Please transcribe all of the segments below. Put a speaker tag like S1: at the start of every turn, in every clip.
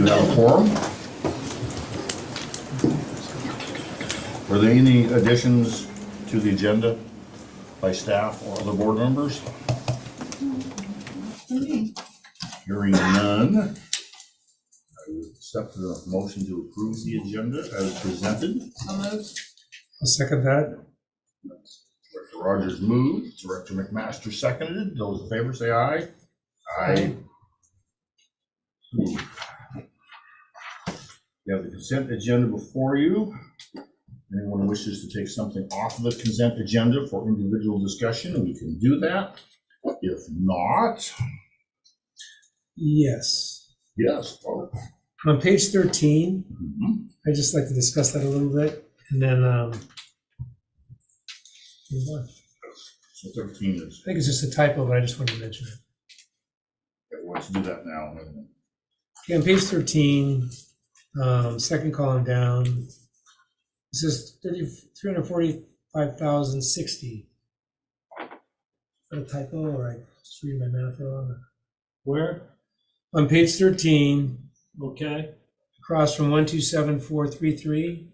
S1: should have a quorum. Are there any additions to the agenda by staff or other board members? Hearing none, I would accept the motion to approve the agenda as presented.
S2: I'll
S3: second that.
S1: Director Rogers moved, Director McMaster seconded. Those in favor say aye. Aye. You have the consent agenda before you. Anyone wishes to take something off of the consent agenda for individual discussion, we can do that. If not,
S3: Yes.
S1: yes. Well,
S3: On page 13,
S1: mhm.
S3: I'd just like to discuss that a little bit, and then move on.
S1: So 13 is,
S3: I think it's just a typo, but I just wanted to mention it.
S1: let's do that now.
S3: Okay, on page 13, second column down, it says 345,060. Is that a typo, or I just read my math wrong?
S4: Where?
S3: On page 13,
S4: Okay.
S3: across from 127433,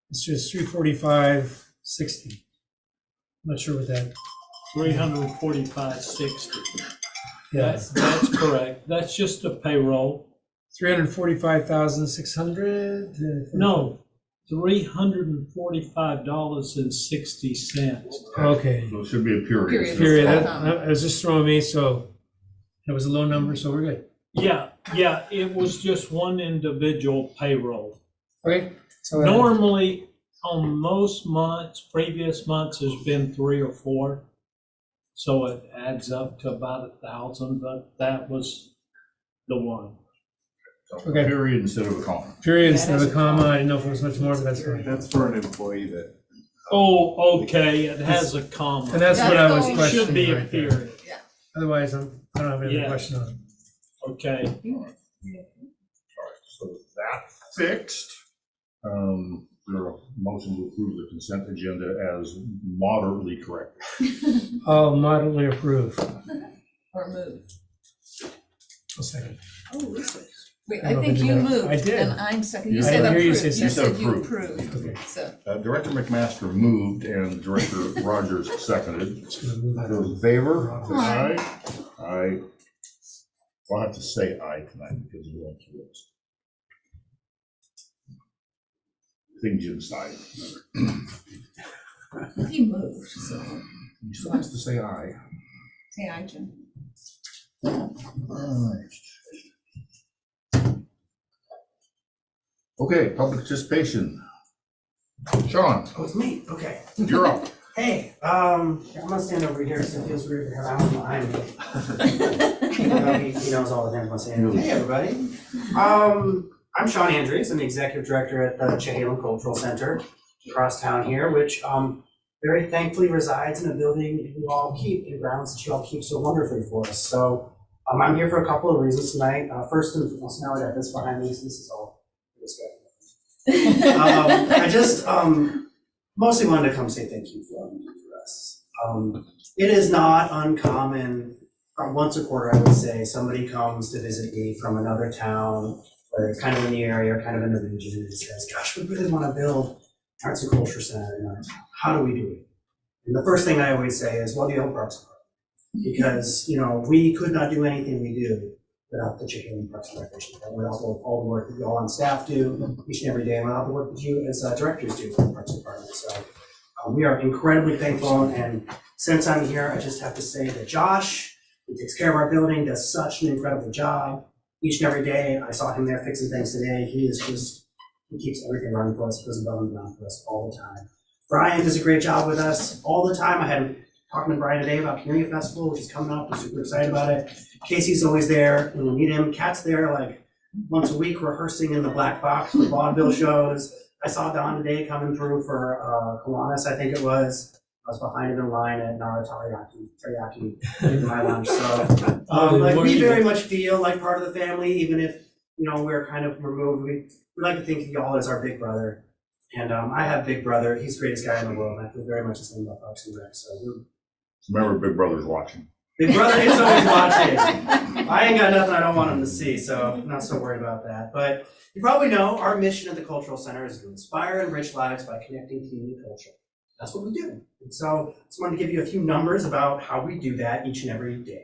S3: it's just 345.60. I'm not sure what that.
S4: 345.60.
S3: Yeah,
S4: That's correct. That's just a payroll.
S3: 345,600.
S4: No, $345.60.
S3: Okay.
S1: So it should be a period.
S3: Period. That was just throwing me, so that was a low number, so we're good.
S4: Yeah, it was just one individual payroll.
S3: Okay. So
S4: Normally, on most months, previous months, there's been 3 or 4. So it adds up to about 1,000, but that was the one.
S1: So
S3: Okay.
S1: Period instead of a comma.
S3: period instead of a comma. I didn't know if it was much more, but that's fine.
S5: That's for an employee that.
S4: Oh, okay, it has a comma.
S3: And that's what I was
S2: It
S4: It should be
S3: questioning
S4: a
S3: right there.
S4: period.
S3: Otherwise, I don't have any
S4: Yeah.
S3: question on it.
S4: Okay.
S1: All right, so that fixed. There a motion to approve the consent agenda as moderately corrected.
S3: I'll moderately approve.
S2: Or move.
S3: I'll second.
S2: Oh, Lisa. Wait,
S3: I
S2: I
S3: don't
S2: think
S3: think
S2: you
S3: you got it.
S2: moved.
S3: I did.
S2: And I'm second.
S1: You
S2: You
S1: said-
S2: said
S3: I hear you
S2: approved.
S3: say
S2: You
S3: second.
S2: said you
S1: Approved.
S2: approved.
S3: Okay.
S2: So,
S1: Director McMaster moved and Director Rogers seconded.
S3: Just gonna move that
S1: Those
S3: over.
S1: in favor?
S2: Aye.
S1: Aye. I'll have to say aye tonight because we're on to this. Things inside.
S2: he moved, so.
S1: You still have to say aye.
S2: Say aye, Jim.
S1: Alright. Okay, public participation. Sean,
S6: Oh, it's me, okay.
S1: you're up.
S6: Hey, I'm gonna stand over here, so it feels weird to have Alan behind me. He knows all the things I'm saying. Hey, everybody. I'm Sean Andrews, I'm the executive director at the Chehalis Cultural Center across town here, which very thankfully resides in a building you all keep, in grounds that you all keep so wonderfully for us. So I'm here for a couple of reasons tonight. First and foremost, now I got this behind me, so this is all good. I just mostly wanted to come say thank you for all you do for us. It is not uncommon, once a quarter, I would say, somebody comes to visit me from another town, whether it's kind of in the area or kind of in the region, and says, gosh, we really want to build Arts and Culture Center in our town. How do we do it? And the first thing I always say is, well, the old Parks Department. Because, we could not do anything we do without the Chehalis Parks and Recreation Department, without all the work that you all on staff do each and every day, and without the work that you as directors do for the Parks Department. So we are incredibly thankful, and since I'm here, I just have to say that Josh, who takes care of our building, does such an incredible job. Each and every day, I saw him there fixing things today. He keeps everything running for us. He goes above and beyond for us all the time. Brian does a great job with us all the time. I had talking to Brian today about Community Festival, which is coming up. I'm super excited about it. Casey's always there when we need him. Kat's there like once a week rehearsing in the black box for vaudeville shows. I saw Don today coming through for Kiwanis, I think it was. I was behind him in line at Nara Teriyaki in my lunch. So we very much feel like part of the family, even if we're kind of removed. We like to think of y'all as our big brother. And I have Big Brother. He's the greatest guy in the world. And I feel very much the same about Parks and Rec. So
S1: Remember, Big Brother's watching.
S6: Big Brother is always watching. I ain't got nothing I don't want them to see, so I'm not so worried about that. But you probably know our mission at the Cultural Center is to inspire and enrich lives by connecting community culture. That's what we do. And so I just wanted to give you a few numbers about how we do that each and every day.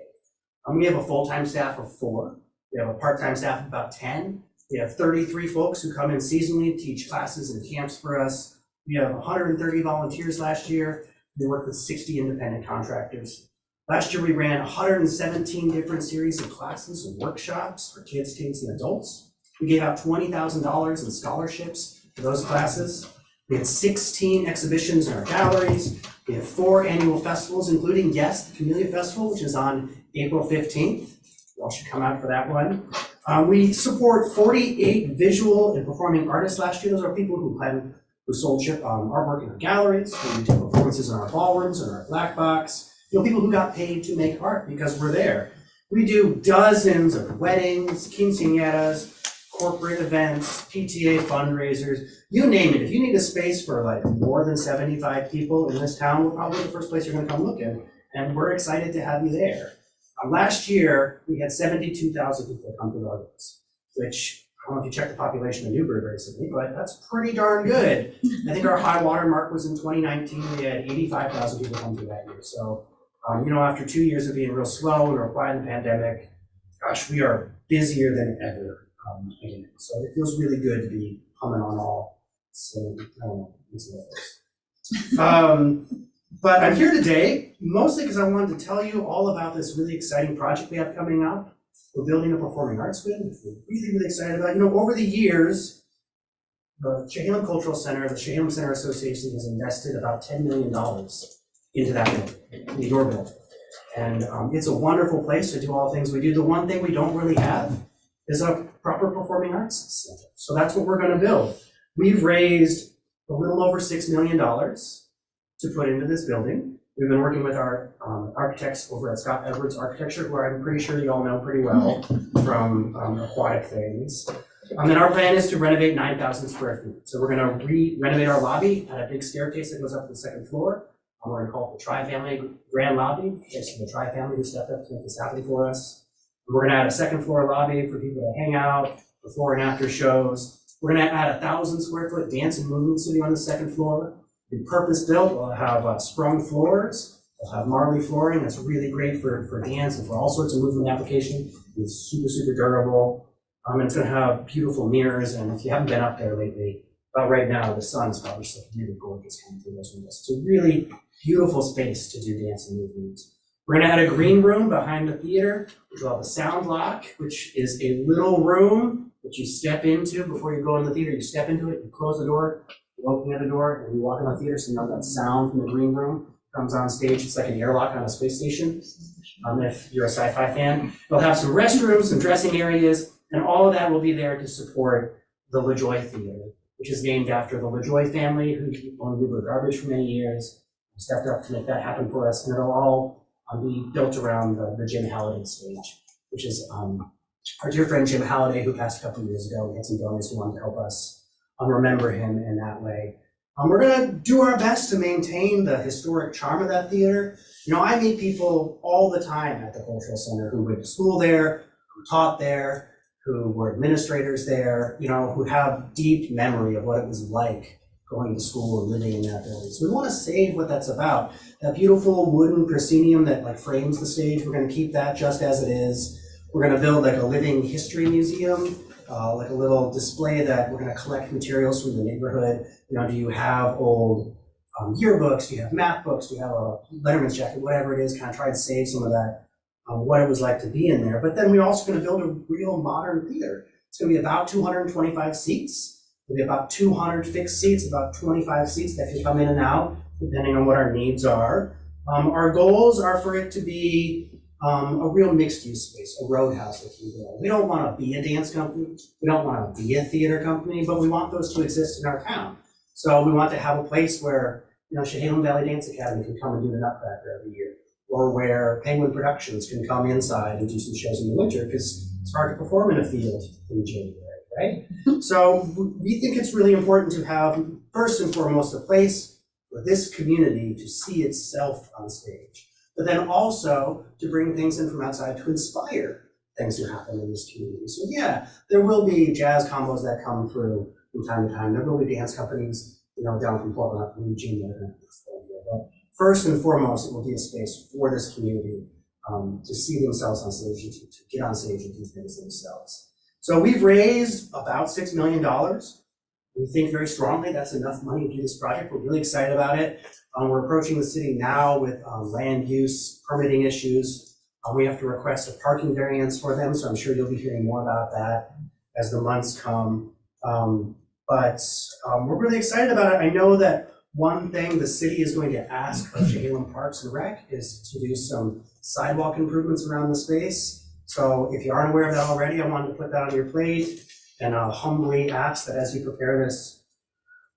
S6: We have a full-time staff of 4. We have a part-time staff of about 10. We have 33 folks who come in seasonally to teach classes and camps for us. We have 130 volunteers last year. We work with 60 independent contractors. Last year, we ran 117 different series of classes and workshops for kids, teens, and adults. We gave out $20,000 in scholarships for those classes. We had 16 exhibitions in our galleries. We have 4 annual festivals, including, yes, the Camellia Festival, which is on April 15th. You all should come out for that one. We support 48 visual and performing artists last year. Those are people who sold artwork in our galleries, who did performances in our ballrooms, in our black box. People who got paid to make art because we're there. We do dozens of weddings, quinceañeras, corporate events, PTA fundraisers, you name it. If you need a space for like more than 75 people in this town, we're probably the first place you're gonna come looking, and we're excited to have you there. Last year, we had 72,000 people come to our events, which I don't know if you checked the population of Newbury recently, but that's pretty darn good. I think our high water mark was in 2019. We had 85,000 people come to that year. So, after 2 years of being real slow and we're quiet in the pandemic, gosh, we are busier than ever. So it feels really good to be humming on all. So, I don't know, it's but I'm here today mostly because I wanted to tell you all about this really exciting project we have coming up. We're building a performing arts wing, which we're really, really excited about. Over the years, the Chehalem Cultural Center, the Chehalem Center Association has invested about $10 million into that building, into your building. And it's a wonderful place to do all the things we do. The one thing we don't really have is a proper performing arts center. So that's what we're gonna build. We've raised a little over $6 million to put into this building. We've been working with our architects over at Scott Edwards Architecture, who I'm pretty sure you all know pretty well from Aquatic Things. And our plan is to renovate 9,000 square feet. So we're gonna renovate our lobby at a big staircase that goes up to the 2nd floor. We're gonna call it the Tri-Family Grand Lobby, thanks to the Tri-Family who stepped up to make this happen for us. We're gonna add a 2nd floor lobby for people to hang out, before and after shows. We're gonna add 1,000 square foot dance and movement studio on the 2nd floor. Be purpose built. We'll have sprung floors. We'll have marley flooring. That's really great for dance and for all sorts of movement application. It's super, super durable. And it's gonna have beautiful mirrors. And if you haven't been up there lately, about right now, the sun's probably just really gorgeous coming through those windows. It's a really beautiful space to do dance and movement. We're gonna add a green room behind the theater, which will have a sound lock, which is a little room that you step into before you go in the theater. You step into it, you close the door, you open the other door, and you walk in the theater, so you know that sound from the green room comes on stage. It's like an airlock on a space station, if you're a sci-fi fan. We'll have some restrooms, some dressing areas, and all of that will be there to support the LaJoy Theater, which is named after the LaJoy family, who owned Newbury Garbage for many years, stepped up to make that happen for us, and it'll all be built around the Jim Halliday stage, which is our dear friend Jim Halliday, who passed a couple of years ago. We had some donors who wanted to help us remember him in that way. We're gonna do our best to maintain the historic charm of that theater. I meet people all the time at the Cultural Center who went to school there, who taught there, who were administrators there, who have deep memory of what it was like going to school and living in that building. So we want to save what that's about. That beautiful wooden proscenium that frames the stage, we're going to keep that just as it is. We're going to build like a living history museum, like a little display that we're going to collect materials from the neighborhood. Do you have old yearbooks? Do you have math books? Do you have a Letterman's jacket? Whatever it is, kind of try to save some of that, what it was like to be in there. But then we're also going to build a real modern theater. It's going to be about 225 seats. There'll be about 200 fixed seats, about 25 seats that can come in and out, depending on what our needs are. Our goals are for it to be a real mixed-use space, a roadhouse, if you will. We don't want to be a dance company. We don't want to be a theater company, but we want those to exist in our town. So we want to have a place where, Chehalem Valley Dance Academy can come and do the Nutcracker every year, or where Penguin Productions can come inside and do some shows in the winter, because it's hard to perform in a field in January, right? So we think it's really important to have, first and foremost, a place for this community to see itself on stage, but then also to bring things in from outside to inspire things to happen in this community. So yeah, there will be jazz combos that come through from time to time. There will be dance companies, down from Portland up from Eugene that are going to perform here. But first and foremost, it will be a space for this community to see themselves on stage and to get on stage and do things themselves. So we've raised about $6 million. We think very strongly that's enough money to do this project. We're really excited about it. We're approaching the city now with land use permitting issues. We have to request a parking variance for them, so I'm sure you'll be hearing more about that as the months come. But we're really excited about it. I know that one thing the city is going to ask of Chehalem Parks and Rec is to do some sidewalk improvements around the space. So if you aren't aware of that already, I wanted to put that on your plate and I'll humbly ask that as you prepare this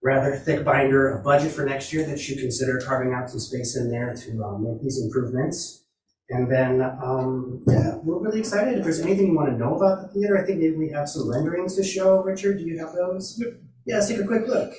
S6: rather thick binder of budget for next year, that you consider carving out some space in there to make these improvements. And then, yeah, we're really excited. If there's anything you want to know about the theater, I think maybe we have some renderings to show. Richard, do you have those?
S1: Yep.
S6: Yeah, let's take a quick look.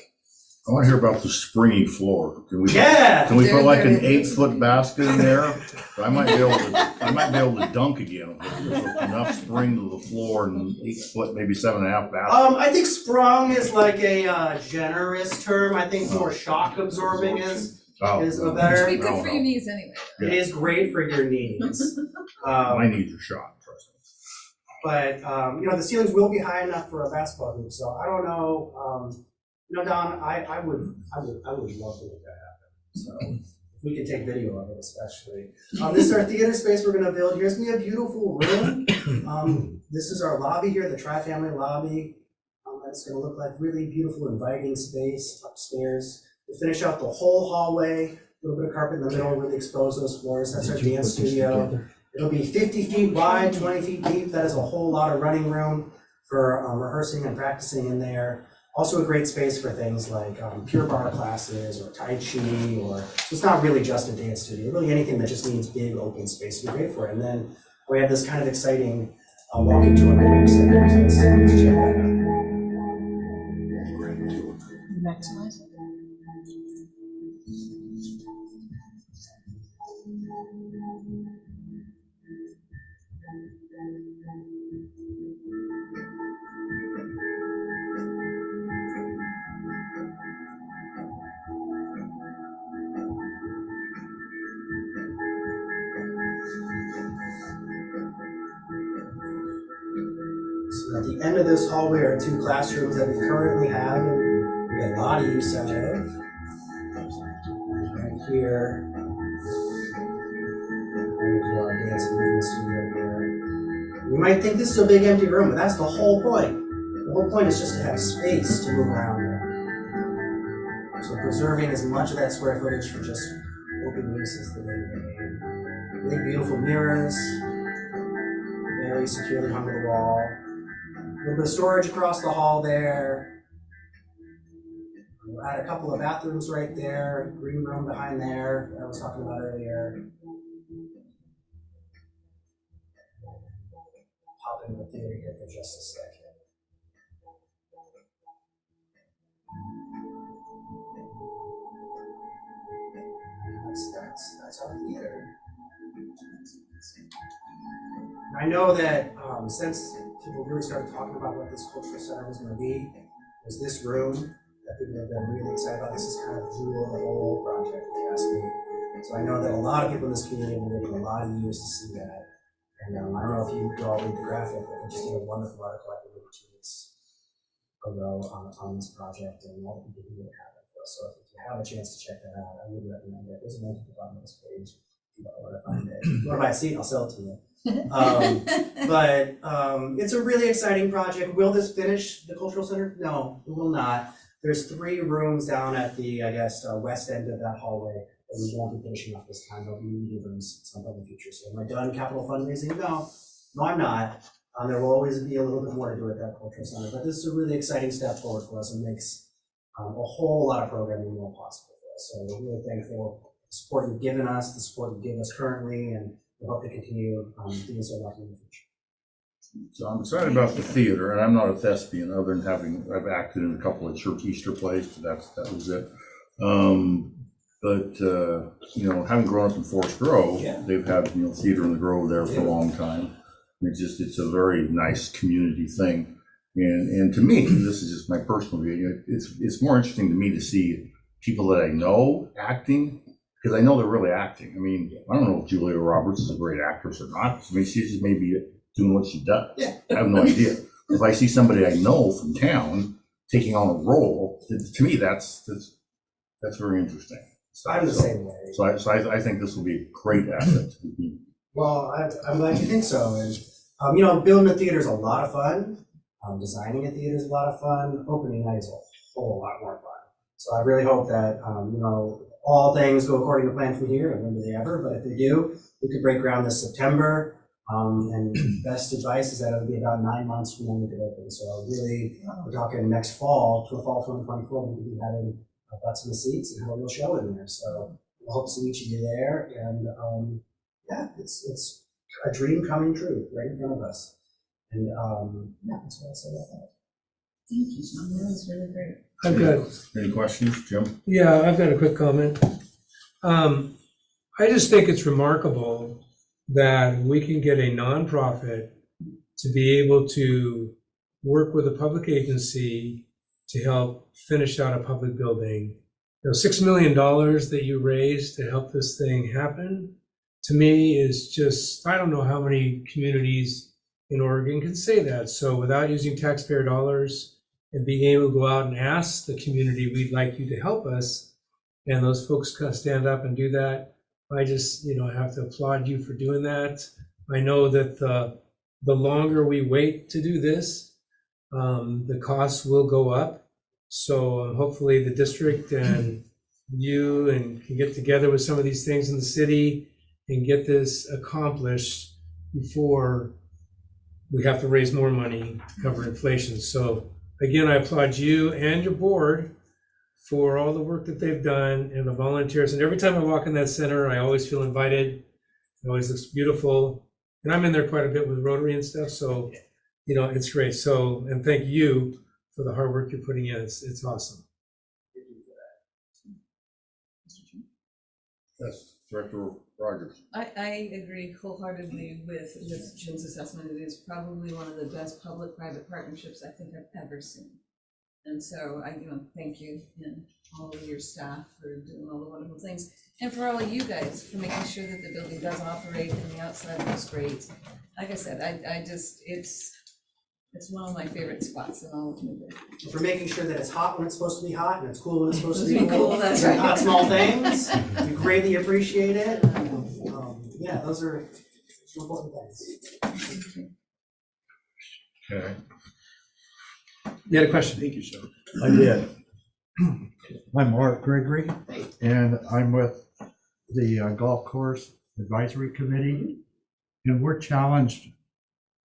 S1: I want to hear about the springy floor. Can we
S6: Yeah!
S1: put like an 8-foot basket in there? I might be able to dunk again with enough spring to the floor and 8 foot, maybe 7.5 basket.
S6: I think sprung is like a generous term. I think more shock absorbing is a
S2: It should
S6: better.
S2: be good for your knees anyway.
S6: It is great for your knees.
S1: My knees are shot, trust me.
S6: But the ceilings will be high enough for a basketball hoop. So I don't know. Don, I would love to make that happen. So if we could take video of it, especially. This is our theater space we're going to build here. It's going to be a beautiful room. This is our lobby here, the Tri-Family lobby. It's going to look like really beautiful, inviting space upstairs. We'll finish out the whole hallway, a little bit of carpet in the middle, really expose those floors. That's our dance studio. It'll be 50 feet wide, 20 feet deep. That is a whole lot of running room for rehearsing and practicing in there. Also a great space for things like Pure Barre classes or Tai Chi, so it's not really just a dance studio. Really anything that just needs big open space would be great for it. And then we have this kind of exciting walking tour of the rec center. So let's check that out.
S2: Maximize it.
S6: So at the end of this hallway are 2 classrooms that we currently have and we get a lot of use out of. Right here. And we do our dance movement studio here. You might think this is a big empty room, but that's the whole point. The whole point is just to have space to move around in. So preserving as much of that square footage for just open use is the name of the game. Big beautiful mirrors, very securely hung to the wall. A little bit of storage across the hall there. We'll add a couple of bathrooms right there, green room behind there that I was talking about earlier. Pop into the theater here for just a second. That's our theater. I know that since people really started talking about what this cultural center was going to be, was this room that people have been really excited about. This is kind of the jewel of the whole project, if you ask me. So I know that a lot of people in this community have been waiting a lot of years to see that. And I don't know if you could all read the graphic, but we just did a wonderful article I think 2 weeks ago on this project and all the people who made it happen for us. So if you have a chance to check that out, I would recommend it. There's a link at the bottom of this page. If you want to find it. If you want to buy a seat, I'll sell it to you. But it's a really exciting project. Will this finish the cultural center? No, it will not. There's 3 rooms down at the, west end of that hallway that we won't be finishing up this time. There'll be meeting rooms at some point in the future. So am I done capital fundraising? No, I'm not. There will always be a little bit more to do at that cultural center, but this is a really exciting step forward for us and makes a whole lot of programming more possible for us. So we're really thankful for the support you've given us, the support you give us currently, and we hope to continue doing so in the future.
S1: So I'm excited about the theater, and I'm not a thespian other than I've acted in a couple of church Easter plays, but that was it. Having grown up in Forest Grove,
S6: Yeah.
S1: they've had theater in the Grove there for a long time. It's a very nice community thing. And to me, this is just my personal view, it's more interesting to me to see people that I know acting, because I know they're really acting. I mean, I don't know if Julia Roberts is a great actress or not. I mean, she's just maybe doing what she does.
S6: Yeah.
S1: I have no idea. If I see somebody I know from town taking on a role, to me, that's very interesting.
S6: I'm the same way.
S1: So I think this will be a great asset to the community.
S6: Well, I'm glad you think so. And, you know, building a theater is a lot of fun. Designing a theater is a lot of fun. Opening night is a whole lot more fun. So I really hope that, you know, all things go according to plan from here, and when do they ever, but if they do, we could break ground this September. And best advice is that it'll be about 9 months from when we could open. So really, we're talking next fall, to fall 2024, we could be having butts in the seats and have a real show in there. So I hope to see each of you there. And yeah, it's a dream coming true right in front of us. And yeah, that's what I say about that.
S2: Thank you, Sean. That was really great.
S3: I've got,
S1: Any questions, Jim?
S3: yeah, I've got a quick comment. I just think it's remarkable that we can get a nonprofit to be able to work with a public agency to help finish out a public building. You know, $6 million that you raised to help this thing happen, to me is just, I don't know how many communities in Oregon can say that. So without using taxpayer dollars and being able to go out and ask the community, we'd like you to help us, and those folks kind of stand up and do that, I just, you know, have to applaud you for doing that. I know that the longer we wait to do this, the costs will go up. So hopefully the district and you and can get together with some of these things in the city and get this accomplished before we have to raise more money to cover inflation. So again, I applaud you and your board for all the work that they've done and the volunteers. And every time I walk in that center, I always feel invited. It always looks beautiful. And I'm in there quite a bit with Rotary and stuff. So, you know, it's great. So, and thank you for the hard work you're putting in. It's awesome.
S1: Yes, Director Rogers.
S2: I agree wholeheartedly with Jim's assessment. It is probably one of the best public-private partnerships I think I've ever seen. And so I, thank you and all of your staff for doing all the wonderful things. And for all of you guys for making sure that the building does operate and the outside looks great. Like I said, I just, it's one of my favorite spots in all of Newburgh.
S6: For making sure that it's hot when it's supposed to be hot and it's cool when it's supposed to be
S2: Cool,
S6: cool.
S2: that's right.
S6: Not small things. We greatly appreciate it. Yeah, those are important things.
S1: Okay.
S3: You had a question?
S5: Thank you, sir.
S7: I did. I'm Mark Gregory, and I'm with the Golf Course Advisory Committee, and we're challenged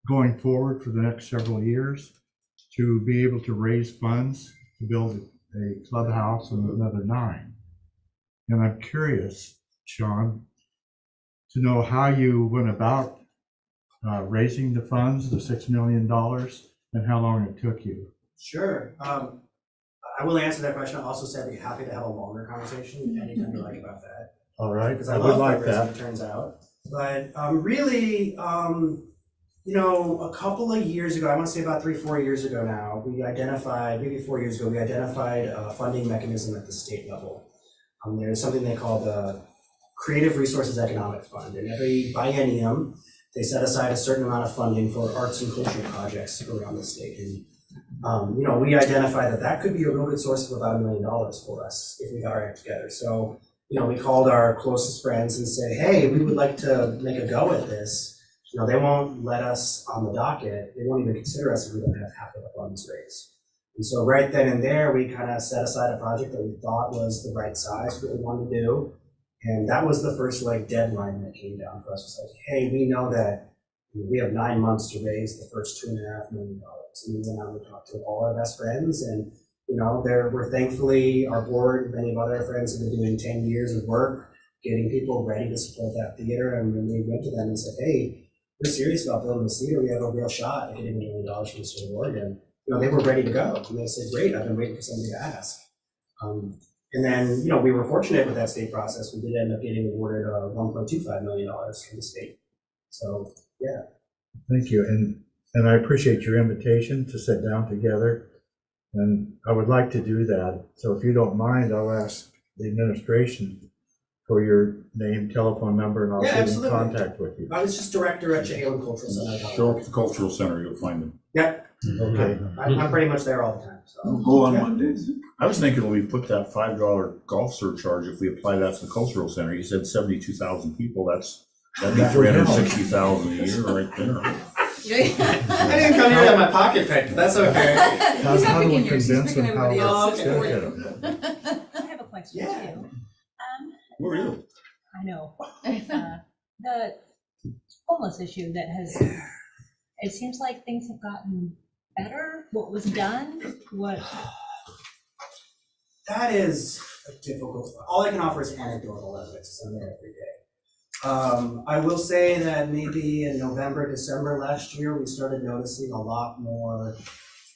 S7: going forward for the next several years to be able to raise funds to build a clubhouse and another 9. And I'm curious, Sean, to know how you went about raising the funds, the $6 million, and how long it took you.
S6: Sure. I will answer that question. I'll also say I'd be happy to have a longer conversation anytime you like about that.
S7: All right,
S6: Because
S7: I
S6: I
S7: would
S6: love
S7: like
S6: fundraising,
S7: that.
S6: it turns out. But really, a couple of years ago, I want to say about 3-4 years ago now, we identified, maybe 4 years ago, we identified a funding mechanism at the state level. There's something they call the Creative Resources Economic Fund. And every biennium, they set aside a certain amount of funding for arts and cultural projects around the state. And we identified that could be a real good source of about $1 million for us if we got our act together. So, we called our closest friends and said, hey, we would like to make a go at this. They won't let us on the docket. They won't even consider us if we don't have half of the funds raised. And so right then and there, we kind of set aside a project that we thought was the right size for what we wanted to do. And that was the first deadline that came down for us. It was like, hey, we know that we have 9 months to raise the first $2.5 million. And we went out and talked to all our best friends, and we're thankfully our board, many of other friends have been doing 10 years of work, getting people ready to support that theater. And when we went to them and said, hey, we're serious about building this theater, we have a real shot at getting $1 million from the state of Oregon. They were ready to go. And they said, great, I've been waiting for somebody to ask. And then, we were fortunate with that state process. We did end up getting awarded $1.25 million from the state. So, yeah.
S7: Thank you, and I appreciate your invitation to sit down together, and I would like to do that. So if you don't mind, I'll ask the administration for your name, telephone number, and I'll
S6: Yeah,
S7: get in
S6: absolutely.
S7: contact with you.
S6: I was just director at Chehalis Cultural Center.
S1: Show up at the cultural center, you'll find them.
S6: Yep,
S7: Okay,
S6: I'm pretty much there all the time, so.
S5: Go on
S6: Yeah.
S5: Mondays.
S1: I was thinking we put that $5 golf surcharge, if we apply that to the cultural center, you said 72,000 people, that'd be
S7: That would help.
S1: 360,000 a year right there.
S6: I didn't come here to have my pocket picked, but that's okay.
S7: how
S2: He's not
S7: how do we
S2: picking yours, he's
S7: convince them
S2: picking
S7: how
S2: everybody
S6: else.
S7: to
S6: Oh,
S7: get
S6: okay.
S7: them?
S8: I have a question
S6: Yeah.
S8: too.
S1: Who are you?
S8: I know, the homeless issue that has, it seems like things have gotten better. What was done, what,
S6: That is a difficult, all I can offer is anecdotal evidence, I'm there every day. I will say that maybe in November, December last year, we started noticing a lot more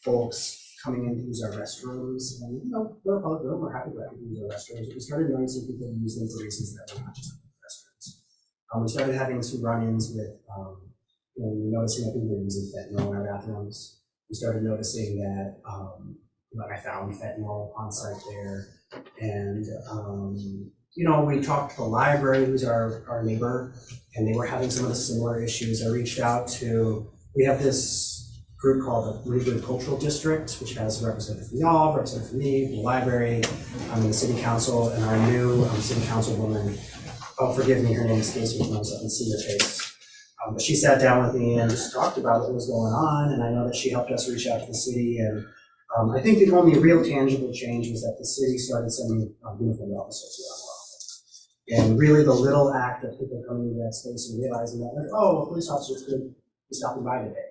S6: folks coming in to use our restrooms. And, you know, we're a public room, we're happy to use our restrooms, but we started noticing people use them for reasons that were not just restrooms. We started having some run-ins with, you know, we were noticing that people were using fentanyl in our bathrooms. We started noticing that, like I found fentanyl on site there. And, you know, we talked to the library, who's our neighbor, and they were having some of the similar issues. I reached out to, we have this group called the Regional Cultural District, which has a representative from y'all, representative from me, the library, the city council, and our new city councilwoman. Oh, forgive me, her name escapes me, so I can see her face. But she sat down with me and just talked about what was going on, and I know that she helped us reach out to the city. And I think the only real tangible change was that the city started sending uniformed officers around more often. And really the little act of people coming into that space and realizing that, like, oh, a police officer could be stopping by today.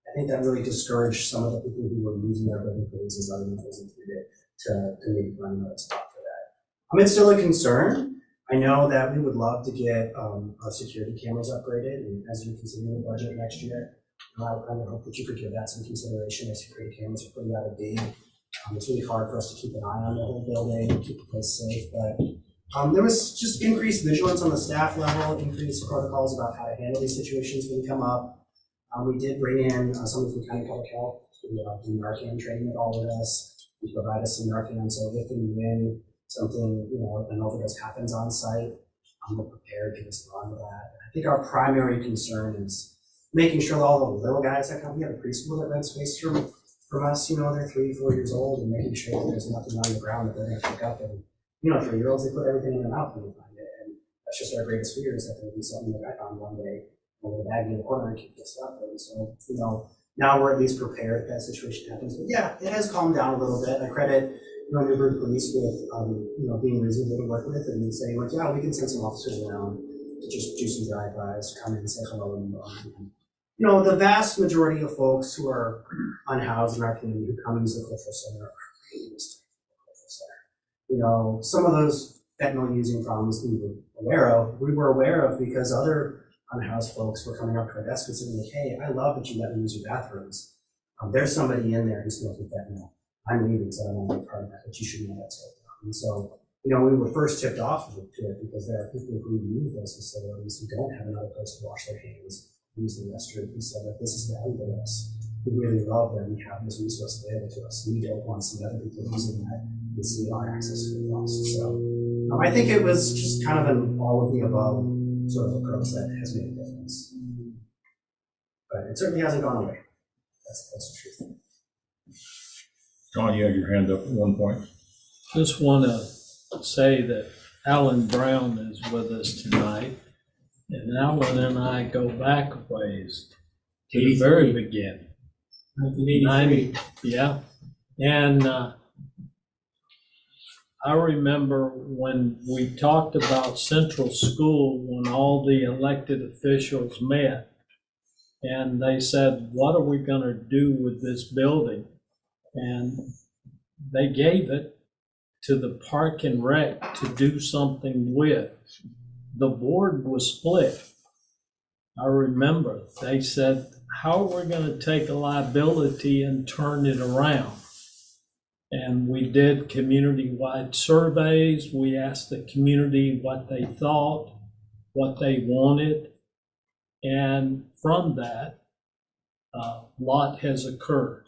S6: I think that really discouraged some of the people who were using their building for reasons other than those included to maybe find another spot for that. It's still a concern. I know that we would love to get our security cameras upgraded, and as you consider the budget next year, I would hope that you could give that some consideration. Our security cameras are pretty out of date. It's really hard for us to keep an eye on the whole building, keep the place safe, but there was just increased vigilance on the staff level, increased protocols about how to handle these situations when they come up. We did bring in somebody from County Public Health to do Narcan training with all of us. We provide us some Narcan, so if and when something, you know, an overdose happens on site, we're prepared to respond to that. I think our primary concern is making sure that all the little guys that come, we have a preschool that rents space from us, you know, they're 3, 4 years old, and making sure that there's nothing on the ground that they're gonna pick up. And, you know, 3-year-olds, they put everything in their mouth when they find it. And that's just our greatest fear, is that there'll be something that I found one day with a bag in the corner and keep this up. And so, you know, now we're at least prepared if that situation happens. But yeah, it has calmed down a little bit. I credit, you know, Newburgh Police with, you know, being reasonable to work with and saying, like, yeah, we can send some officers around to just do some drive-bys, come in and say hello. And, you know, the vast majority of folks who are unhoused in our community who come into the cultural center are really respectful of the cultural center. You know, some of those fentanyl using problems we were aware of because other unhoused folks were coming up to our desk and saying, like, hey, I love that you let me use your bathrooms. There's somebody in there who's smoking fentanyl. I'm leaving, so I don't want to be part of that, but you should know that's going on. And so, you know, we were first tipped off to it because there are people who use those facilities who don't have another place to wash their hands, use the restroom, and so that this is valuable to us. We really love that we have this resource available to us. We don't want to see other people using that and see our access to the cost. So I think it was just kind of an all of the above sort of approach that has made a difference. But it certainly hasn't gone away. That's the truth.
S1: John, you had your hand up at one point.
S4: Just want to say that Alan Brown is with us tonight. And Alan and I go back a ways to the very beginning. 1983. Yeah. And I remember when we talked about Central School, when all the elected officials met, and they said, what are we going to do with this building? And they gave it to the Park and Rec to do something with. The board was split. I remember they said, how are we going to take a liability and turn it around? And we did community-wide surveys. We asked the community what they thought, what they wanted. And from that, A lot has occurred.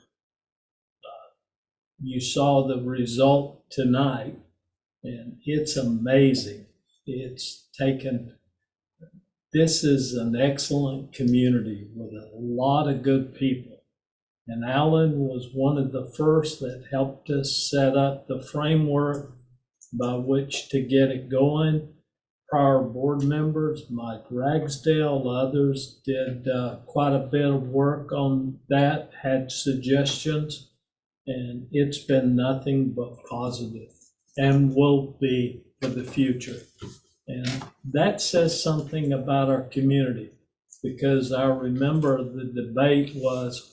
S4: You saw the result tonight, and it's amazing. It's taken, this is an excellent community with a lot of good people. And Alan was one of the first that helped us set up the framework by which to get it going. Prior board members, Mike Ragsdale, others did quite a bit of work on that, had suggestions, and it's been nothing but positive and will be for the future. And that says something about our community, because I remember the debate was,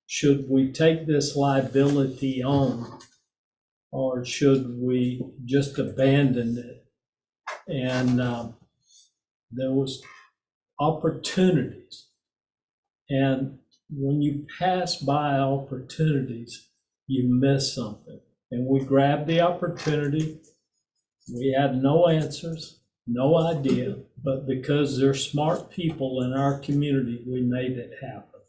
S4: should we take this liability on or should we just abandon it? And there was opportunities. And when you pass by opportunities, you miss something. And we grabbed the opportunity. We had no answers, no idea, but because there's smart people in our community, we made it happen.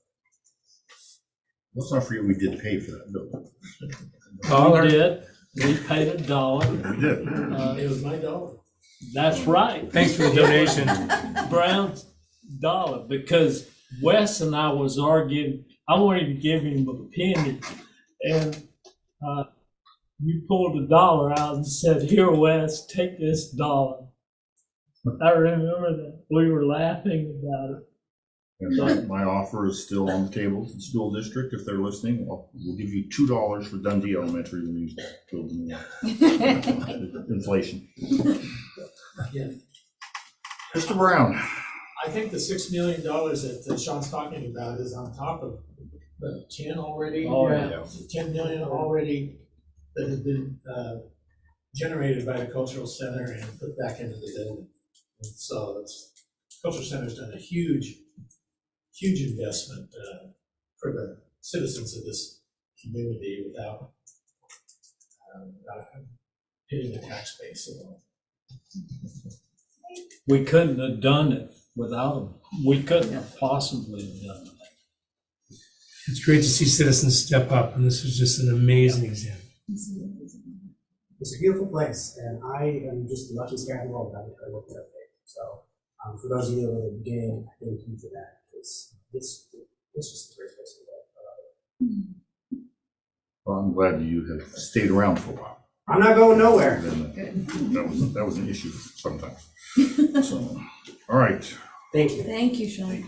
S1: Let's not forget we did pay for that building.
S3: Dollar.
S4: We did. We paid $1.
S1: We did.
S4: It was my dollar. That's right.
S3: Thanks for the donation.
S4: Brown's dollar, because Wes and I was arguing. I wanted to give him a penny, and you pulled $1 out and said, "Here, Wes, take this $1." I remember that. We were laughing about it.
S1: And my offer is still on the table to the school district. If they're listening, we'll give you $2 for Dundee Elementary when you build them. Inflation. Mr. Brown.
S5: I think the $6 million that Sean's talking about is on top of the 10 already.
S4: Oh, yeah.
S5: 10 million already that has been generated by the cultural center and put back into the building. And so cultural center's done a huge investment for the citizens of this community without hitting the tax base at all.
S4: We couldn't have done it without them. We couldn't have possibly have done it.
S3: It's great to see citizens step up, and this was just an amazing example.
S6: It's a beautiful place, and I am just the luckiest guy in the world. I work there. So for those of you that were at the beginning, thank you for that. It's just a great place to live.
S1: Well, I'm glad you have stayed around for a while.
S6: I'm not going nowhere.
S1: That was an issue sometimes. So, all right.
S6: Thank you.
S2: Thank you, Sean.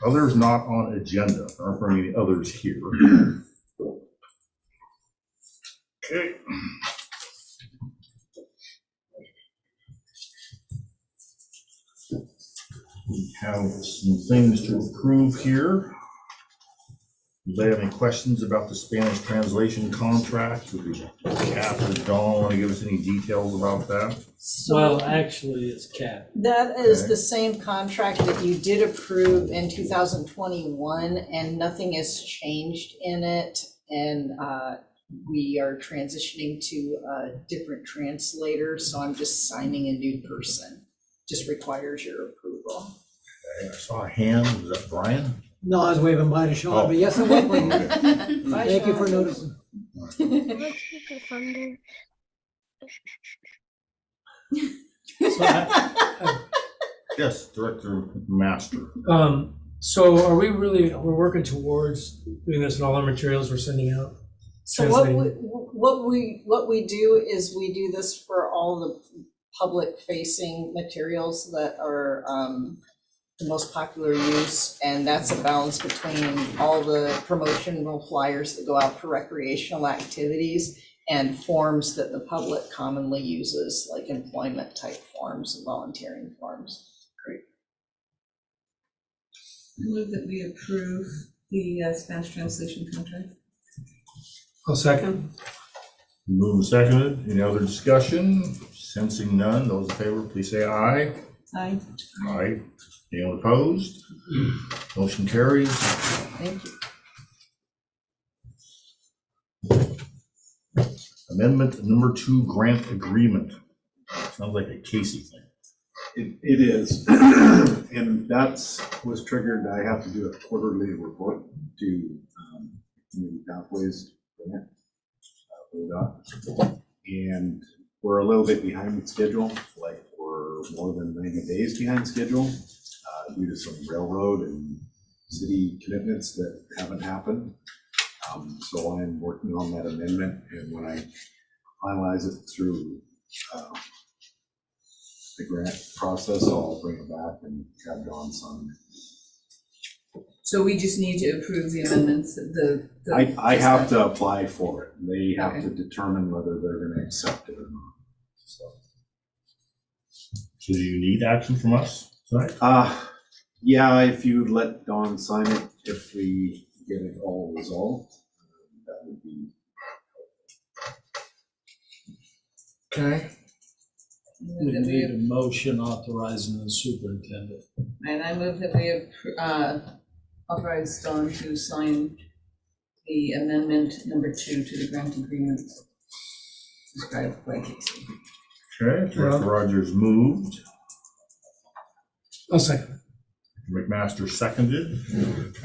S1: Others not on agenda. There aren't very many others here. Okay. We have some things to approve here. Do they have any questions about the Spanish translation contract? Kath or Dawn want to give us any details about that?
S4: Well, actually, it's Cat.
S9: That is
S1: Okay.
S9: the same contract that you did approve in 2021, and nothing has changed in it. And we are transitioning to a different translator, so I'm just signing a new person. Just requires your approval.
S1: Okay, I saw a hand. Was that Brian?
S10: No, I was waving by to Sean, but yes, I was waving.
S9: Bye,
S10: Thank you for
S9: Sean.
S10: noticing.
S3: So
S1: Yes, Director Master.
S3: So are we really, we're working towards doing this in all our materials we're sending out?
S9: So what we do is we do this for all the public facing materials that are the most popular use, and that's a balance between all the promotional flyers that go out for recreational activities and forms that the public commonly uses, like employment type forms and volunteering forms.
S2: I move that we approve the Spanish translation contract.
S3: I'll second.
S1: Moved and seconded. Any other discussion? Sensing none. Those in favor, please say aye.
S2: Aye.
S1: Aye. Anyone opposed? Motion carries.
S9: Thank you.
S1: Amendment number 2, grant agreement. Sounds like a Casey thing.
S11: It is, and that's was triggered. I have to do a quarterly report to Community Pathways Grant, ODOT, and we're a little bit behind schedule. Like we're more than 90 days behind schedule due to some railroad and city commitments that haven't happened. So I'm working on that amendment, and when I finalize it through the grant process, I'll bring it back and have Dawn sign it.
S2: So we just need to approve the amendments,
S11: I have to apply for it. They have to determine whether they're gonna accept it or not. So
S1: So do you need action from us tonight?
S11: yeah, if you let Dawn sign it, if we get it all resolved, that would be.
S1: Okay.
S4: We need a motion authorizing the superintendent.
S2: And I move that we authorize Dawn to sign the amendment number 2 to the grant agreement described by Casey.
S1: Okay, Director Rogers moved,
S10: I'll second.
S1: McMaster seconded.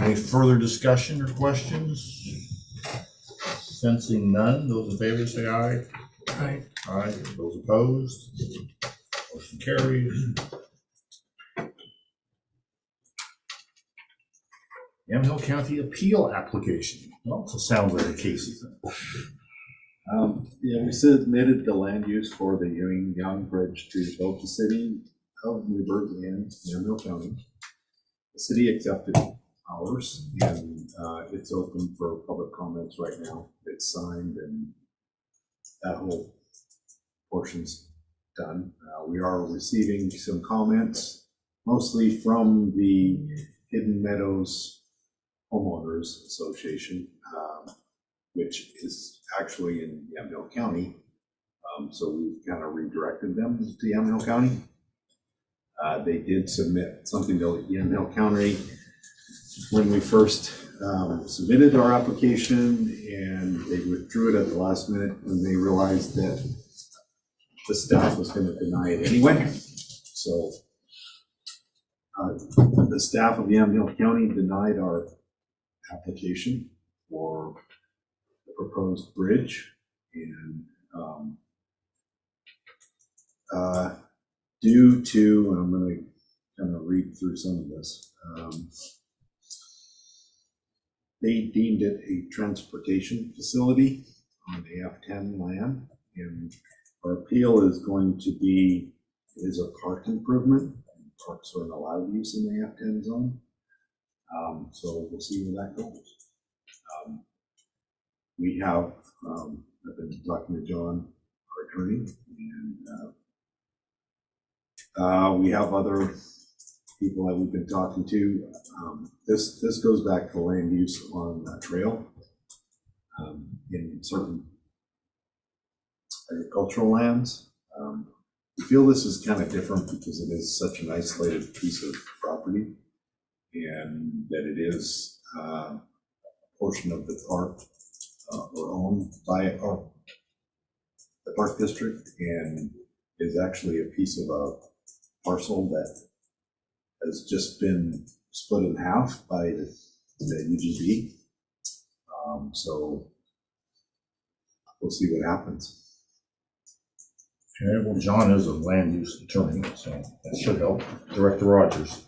S1: Any further discussion or questions? Sensing none, those in favor say aye.
S10: Aye.
S1: Aye, those opposed? Motion carries. Yamhill County appeal application. Well, it sounds like a Casey thing.
S11: Yeah, we submitted the land use for the Ewing Young Bridge to both the city of Newburgh and Yamhill County. The city accepted ours, and it's open for public comments right now. It's signed, and that whole portion's done. We are receiving some comments, mostly from the Hidden Meadows Homeowners Association, which is actually in Yamhill County. So we've kind of redirected them to Yamhill County. They did submit something to Yamhill County when we first submitted our application, and they withdrew it at the last minute when they realized that the staff was going to deny it anyway. So the staff of Yamhill County denied our application for the proposed bridge, and due to, I'm going to kind of read through some of this. They deemed it a transportation facility on AF10 land, and our appeal is going to be, it is a park improvement. Parks are an allowed use in the AF10 zone. So we'll see where that goes. We have, I've been talking to John, our attorney, and we have other people that we've been talking to. This goes back to land use on a trail in certain agricultural lands. We feel this is kind of different because it is such an isolated piece of property, and that it is a portion of the park or owned by the park district, and is actually a piece of a parcel that has just been split in half by the UGB. So we'll see what happens.
S1: Okay, well, John is a land use attorney, so that should help. Director Rogers.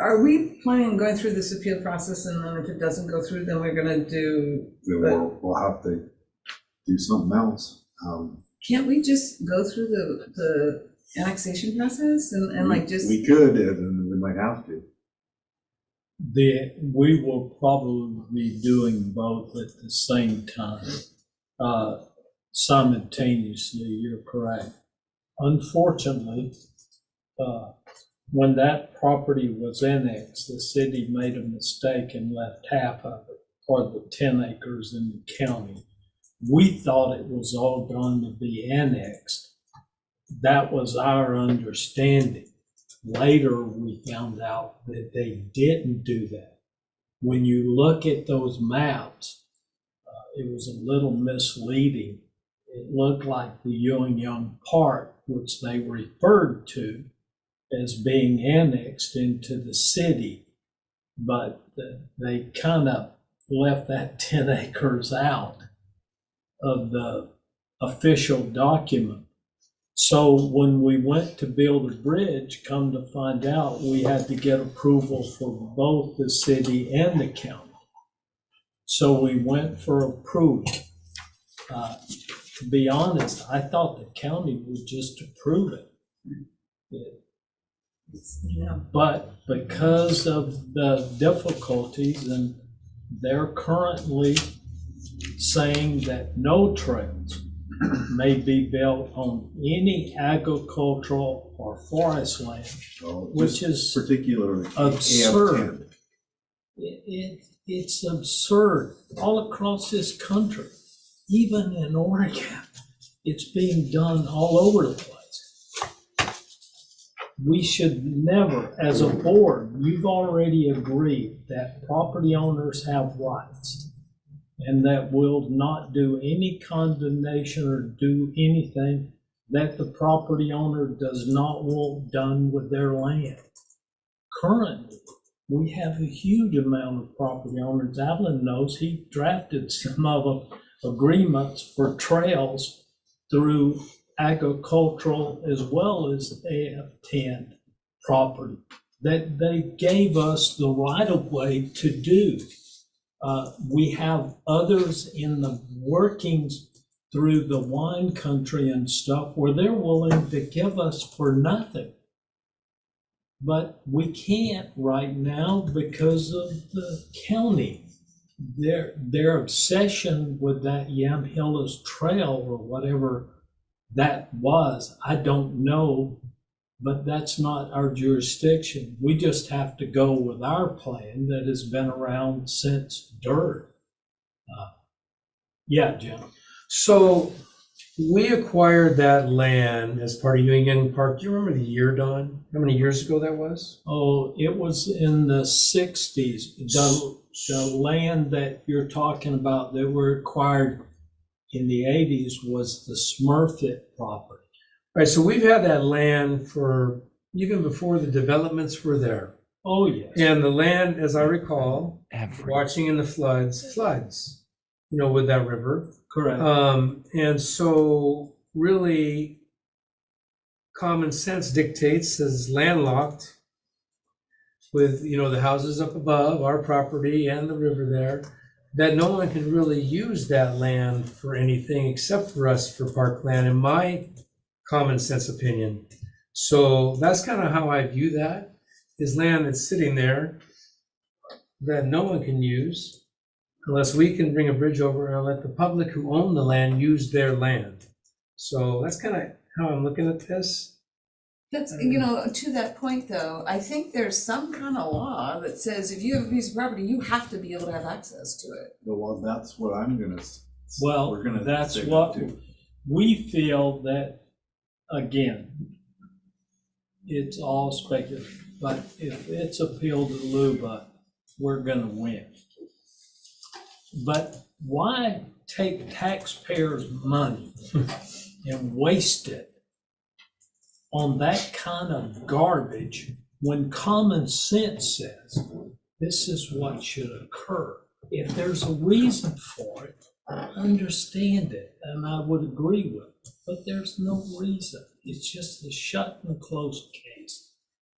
S2: Are we planning on going through this appeal process, and then if it doesn't go through, then we're gonna do?
S11: We'll have to do something else.
S2: Can't we just go through the annexation process and like just?
S11: We could, and we might have to.
S4: We will probably be doing both at the same time, simultaneously, you're correct. Unfortunately, when that property was annexed, the city made a mistake and left half of it, or the 10 acres in the county. We thought it was all going to be annexed. That was our understanding. Later, we found out that they didn't do that. When you look at those maps, it was a little misleading. It looked like the Ewing Young Park which they referred to as being annexed into the city, but they kind of left that 10 acres out of the official document. So when we went to build a bridge, come to find out, we had to get approval for both the city and the county. So we went for approval. To be honest, I thought the county would just approve it.
S2: Yeah.
S4: But because of the difficulties, and they're currently saying that no trails may be built on any agricultural or forest land,
S11: So
S4: which
S11: just
S4: is
S11: particularly
S4: absurd.
S11: AF10.
S4: It's absurd all across this country, even in Oregon. It's being done all over the place. We should never, as a board, you've already agreed that property owners have rights and that we'll not do any condemnation or do anything that the property owner does not want done with their land. Currently, we have a huge amount of property owners. Alan knows, he drafted some of them, agreements for trails through agricultural as well as AF10 property that they gave us the right of way to do. We have others in the workings through the wine country and stuff where they're willing to give us for nothing. But we can't right now because of the county. Their obsession with that Yamhillas Trail or whatever that was, I don't know, but that's not our jurisdiction. We just have to go with our plan that has been around since dirt. Yeah, Jim.
S3: So we acquired that land as part of Ewing Young Park. Do you remember the year, Don? How many years ago that was?
S4: Oh, it was in the 60s. The land that you're talking about that were acquired in the 80s was the Smurfit property.
S3: Right, so we've had that land for, even before the developments were there.
S4: Oh, yes.
S3: And the land, as I recall, watching in the floods, with that river.
S4: Correct.
S3: And so really common sense dictates as landlocked with, the houses up above, our property and the river there, that no one can really use that land for anything except for us for parkland, in my common sense opinion. So that's kind of how I view that, is land that's sitting there that no one can use unless we can bring a bridge over and let the public who own the land use their land. So that's kind of how I'm looking at this.
S2: That's, to that point though, I think there's some kind of law that says if you have a piece of property, you have to be able to have access to it.
S11: Well, that's what I'm gonna.
S4: Well,
S11: we're gonna
S4: that's
S11: say
S4: what
S11: too.
S4: we feel that, again, it's all speculative, but if it's appealed to LUBA, we're gonna win. But why take taxpayers' money and waste it on that kind of garbage when common sense says this is what should occur? If there's a reason for it, I understand it, and I would agree with it, but there's no reason. It's just a shut and closed case.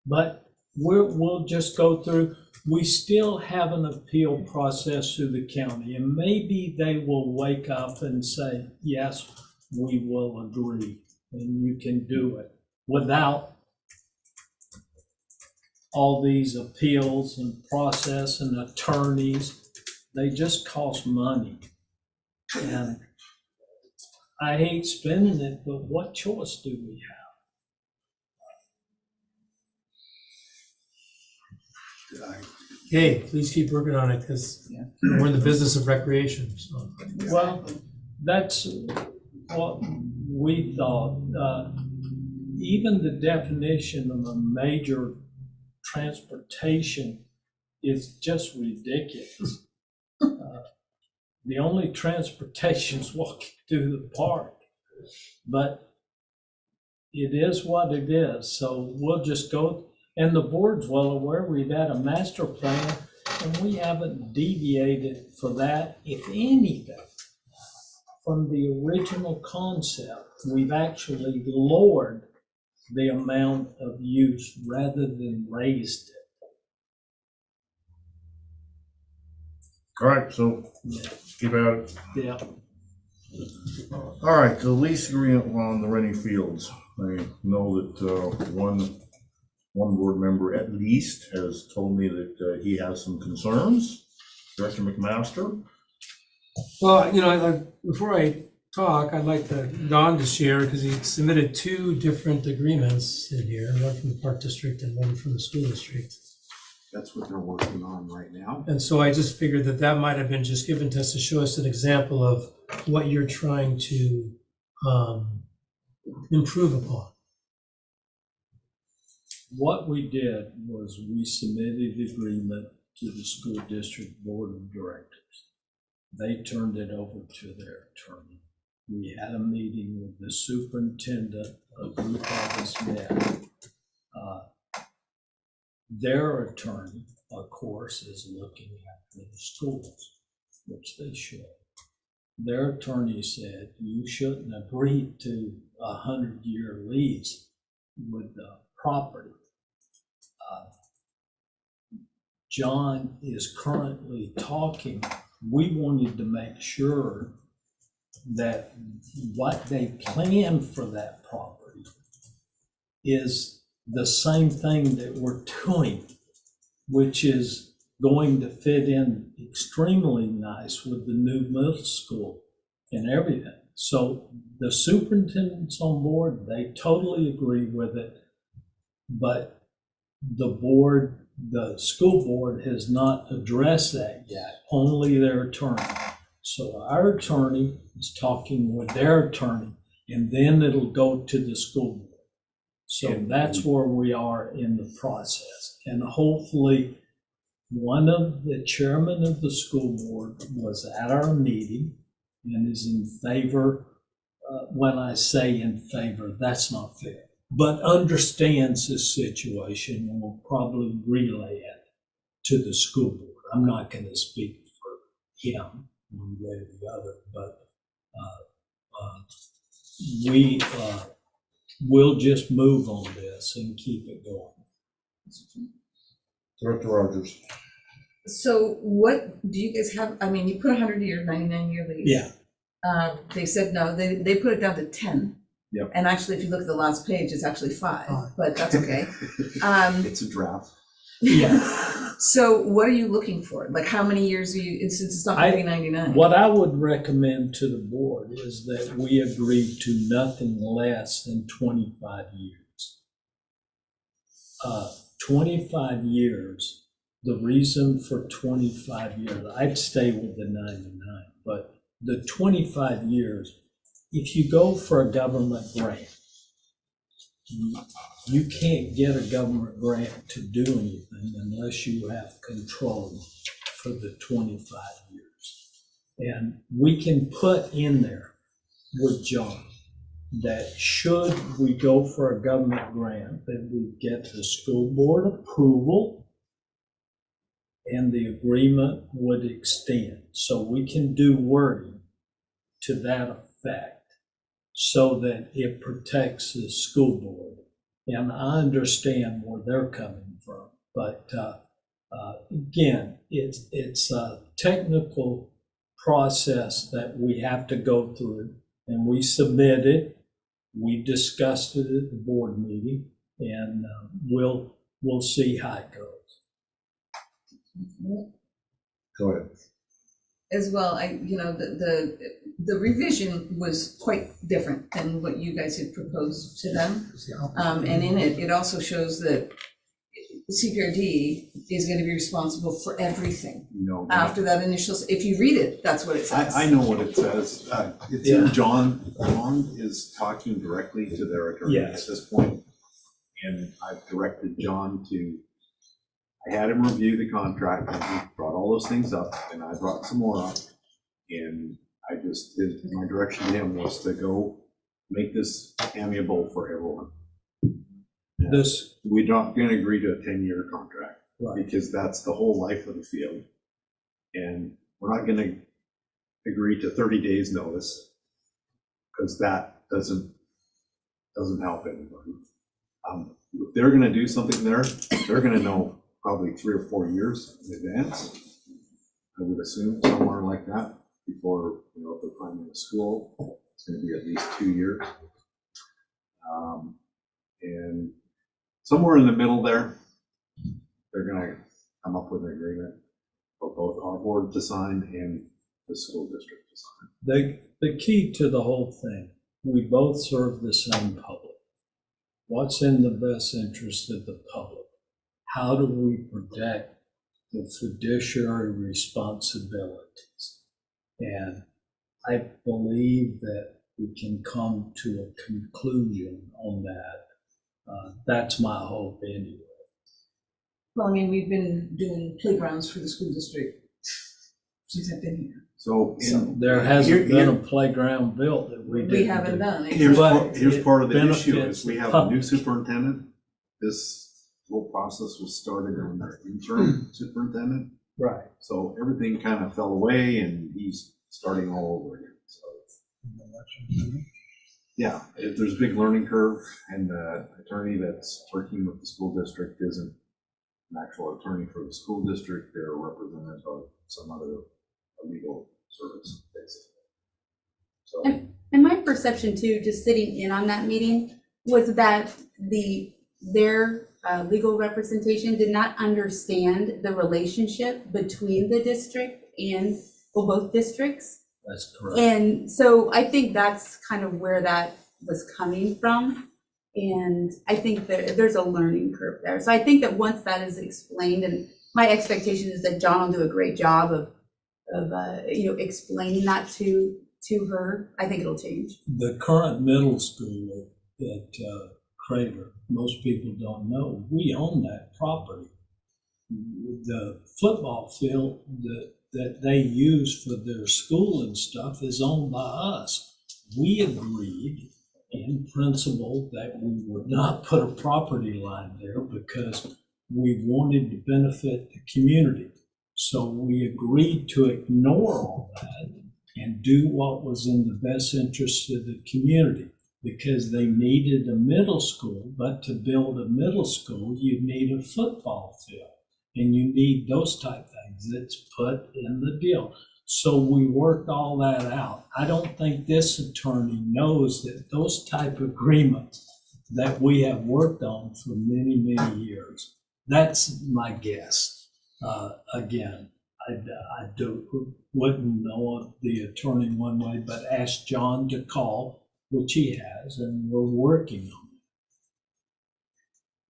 S4: But we'll just go through. We still have an appeal process through the county, and maybe they will wake up and say, yes, we will agree, and you can do it without all these appeals and process and attorneys. They just cost money. And I hate spending it, but what choice do we have?
S3: Hey, please keep working on it, because we're in the business of recreation, so.
S4: Well, that's what we thought. Even the definition of a major transportation is just ridiculous. The only transportation is walking through the park. But it is what it is, so we'll just go, and the board's well aware, we've had a master plan, and we haven't deviated for that, if anything, from the original concept. We've actually lowered the amount of use rather than raised it.
S1: All right, so
S4: Yeah.
S1: keep at it.
S4: Yeah.
S1: All right, the lease agreement on the Rennie Fields. I know that one board member at least has told me that he has some concerns. Director McMaster?
S3: Well, before I talk, I'd like Don to share, because he submitted two different agreements in here, one from the Park District and one from the school district.
S11: That's what they're working on right now.
S3: And so I just figured that might have been just given to us to show us an example of what you're trying to improve upon.
S4: What we did was we submitted the agreement to the school district board of directors. They turned it over to their attorney. We had a meeting with the superintendent, a group of us met. Their attorney, of course, is looking after the schools, which they should. Their attorney said, you shouldn't agree to a 100-year lease with the property. John is currently talking. We wanted to make sure that what they plan for that property is the same thing that we're doing, which is going to fit in extremely nice with the new middle school and everything. So the superintendent's on board, they totally agree with it, but the school board has not addressed that yet, only their attorney. So our attorney is talking with their attorney, and then it'll go to the school board. So that's where we are in the process. And hopefully, one of the chairman of the school board was at our meeting and is in favor. When I say in favor, that's not fair, but understands this situation and will probably relay it to the school board. I'm not going to speak for him one way or the other, but we'll just move on this and keep it going.
S1: Director Rogers?
S2: So what do you guys have? I mean, you put 100-year, 99-year lease.
S4: Yeah.
S2: They said no, they put it down to 10.
S11: Yep.
S2: And actually, if you look at the last page, it's actually 5, but that's okay.
S11: It's a draft.
S4: Yeah.
S2: So what are you looking for? Like, how many years are you, since it's not gonna be 99?
S4: What I would recommend to the board is that we agree to nothing less than 25 years. 25 years, the reason for 25 years, I'd stay with the 99, but the 25 years, if you go for a government grant, you can't get a government grant to do anything unless you have control for the 25 years. And we can put in there with John that should we go for a government grant, that we get the school board approval and the agreement would extend. So we can do wording to that effect so that it protects the school board. And I understand where they're coming from, but again, it's a technical process that we have to go through, and we submit it. We discussed it at the board meeting, and we'll see how it goes.
S1: Go ahead.
S2: As well, the revision was quite different than what you guys had proposed to them. And in it, it also shows that CPRD is going to be responsible for everything
S11: No.
S2: after that initial, if you read it, that's what it says.
S11: I know what it says. It's in John. John is talking directly to their attorney at
S4: Yes.
S11: this point. And I've directed John I had him review the contract, and he brought all those things up, and I brought some more up. And my direction to him was to go make this amiable for everyone.
S4: This,
S11: We're not gonna agree to a 10-year contract,
S4: right,
S11: because that's the whole life of the field. And we're not gonna agree to 30 days notice, because that doesn't help anybody. If they're gonna do something there, they're gonna know probably 3 or 4 years in advance. I would assume somewhere like that, before, you know, if they're planning a school, it's gonna be at least 2 years. And somewhere in the middle there, they're gonna come up with an agreement for both our board to sign and the school district to sign.
S4: the key to the whole thing, we both serve the same public. What's in the best interest of the public? How do we protect the fiduciary responsibilities? And I believe that we can come to a conclusion on that. That's my hope anyway.
S2: Well, I mean, we've been doing playgrounds for the school district since I've been here.
S11: So
S4: There hasn't
S11: Here-
S4: been a playground built that we didn't
S2: We haven't
S4: do.
S2: done it.
S11: here's
S4: But
S11: part of
S4: it
S11: the issue
S4: benefits
S11: is we
S4: the
S11: have a new
S4: public.
S11: superintendent. This whole process was started on their interim superintendent.
S4: Right.
S11: So everything kind of fell away and he's starting all over again. So yeah, there's a big learning curve, and the attorney that's working with the school district isn't an actual attorney for the school district. They're represented by some other legal service, basically. So
S12: And my perception too, just sitting in on that meeting, was that their legal representation did not understand the relationship between the district and, well, both districts.
S4: That's correct.
S12: And so I think that's kind of where that was coming from. And I think that there's a learning curve there. So I think that once that is explained, and my expectation is that John will do a great job of explaining that to her, I think it'll change.
S4: The current middle school at Crater, most people don't know, we own that property. The football field that they use for their school and stuff is owned by us. We agreed in principle that we would not put a property line there because we wanted to benefit the community. So we agreed to ignore all that and do what was in the best interest of the community, because they needed a middle school, but to build a middle school, you need a football field, and you need those type things that's put in the deal. So we worked all that out. I don't think this attorney knows that those type of agreements that we have worked on for many, many years. That's my guess. Again, I wouldn't know the attorney one way, but ask John to call, which he has, and we're working on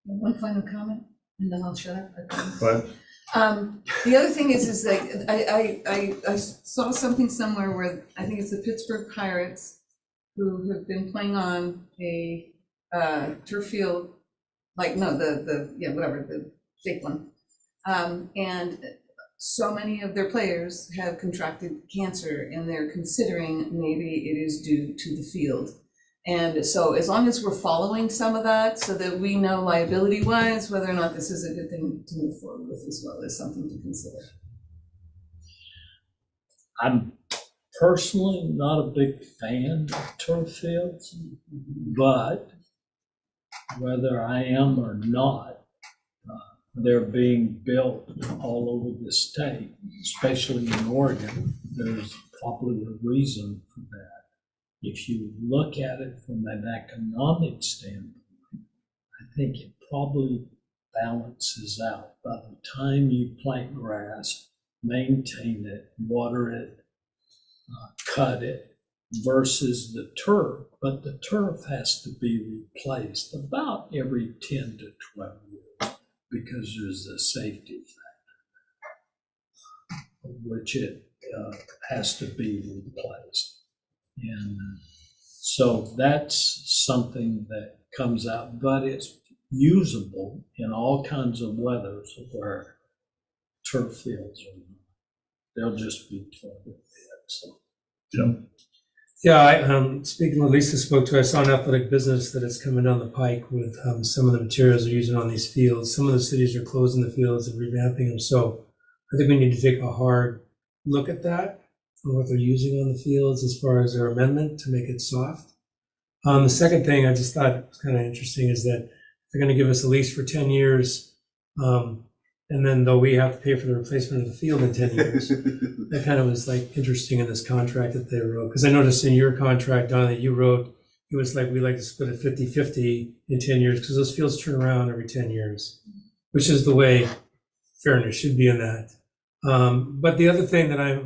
S4: it.
S2: One final comment, and then I'll shut up.
S1: But
S2: The other thing is that I saw something somewhere where, I think it's the Pittsburgh Pirates, who have been playing on a turf field, like, no, the fake one. And so many of their players have contracted cancer, and they're considering maybe it is due to the field. And so as long as we're following some of that, so that we know liability-wise whether or not this is a good thing to move forward with as well, is something to consider.
S4: I'm personally not a big fan of turf fields, but whether I am or not, they're being built all over the state, especially in Oregon. There's probably a reason for that. If you look at it from an economic standpoint, I think it probably balances out. By the time you plant grass, maintain it, water it, cut it, versus the turf, but the turf has to be replaced about every 10 to 12 years because there's a safety factor, which it has to be replaced. And so that's something that comes out, but it's usable in all kinds of weathers where turf fields are not. They'll just be 12 beds. So.
S1: yeah.
S3: Yeah, speaking with Lisa spoke to, I saw an athletic business that is coming down the pike with some of the materials they're using on these fields. Some of the cities are closing the fields and revamping them. So I think we need to take a hard look at that and what they're using on the fields as far as their amendment to make it soft. The second thing I just thought was kind of interesting is that they're going to give us a lease for 10 years. And then though we have to pay for the replacement of the field in 10 years. That kind of was like interesting in this contract that they wrote. Because I noticed in your contract, Don, that you wrote, it was like, we like to split it 50-50 in 10 years because those fields turn around every 10 years, which is the way fairness should be in that. But the other thing that I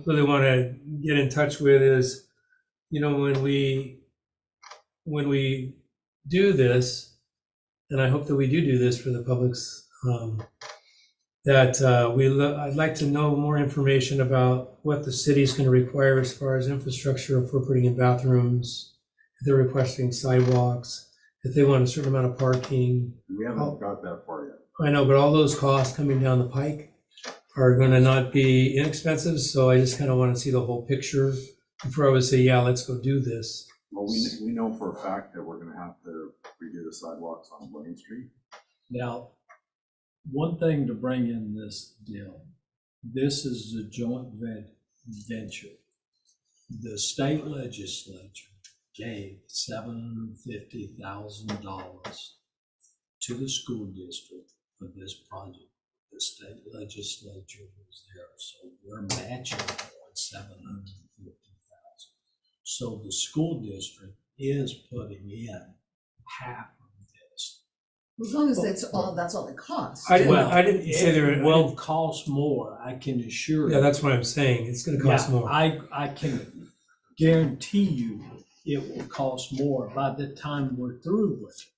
S3: really want to get in touch with is, you know, when we do this, and I hope that we do this for the public's, I'd like to know more information about what the city's going to require as far as infrastructure, if we're putting in bathrooms, if they're requesting sidewalks, if they want a certain amount of parking.
S11: We haven't got that far yet.
S3: I know, but all those costs coming down the pike are going to not be inexpensive, so I just kind of want to see the whole picture before I would say, yeah, let's go do this.
S11: Well, we know for a fact that we're gonna have to redo the sidewalks on Blaine Street.
S4: Now, one thing to bring in this deal, this is a joint venture. The state legislature gave $750,000 to the school district for this project. The state legislature was there, so we're matching $750,000. So the school district is putting in half of this.
S2: As long as that's all it costs.
S3: I didn't say there
S4: It will cost more, I can assure you.
S3: Yeah, that's what I'm saying. It's going to cost more.
S4: I can guarantee you it will cost more by the time we're through with it.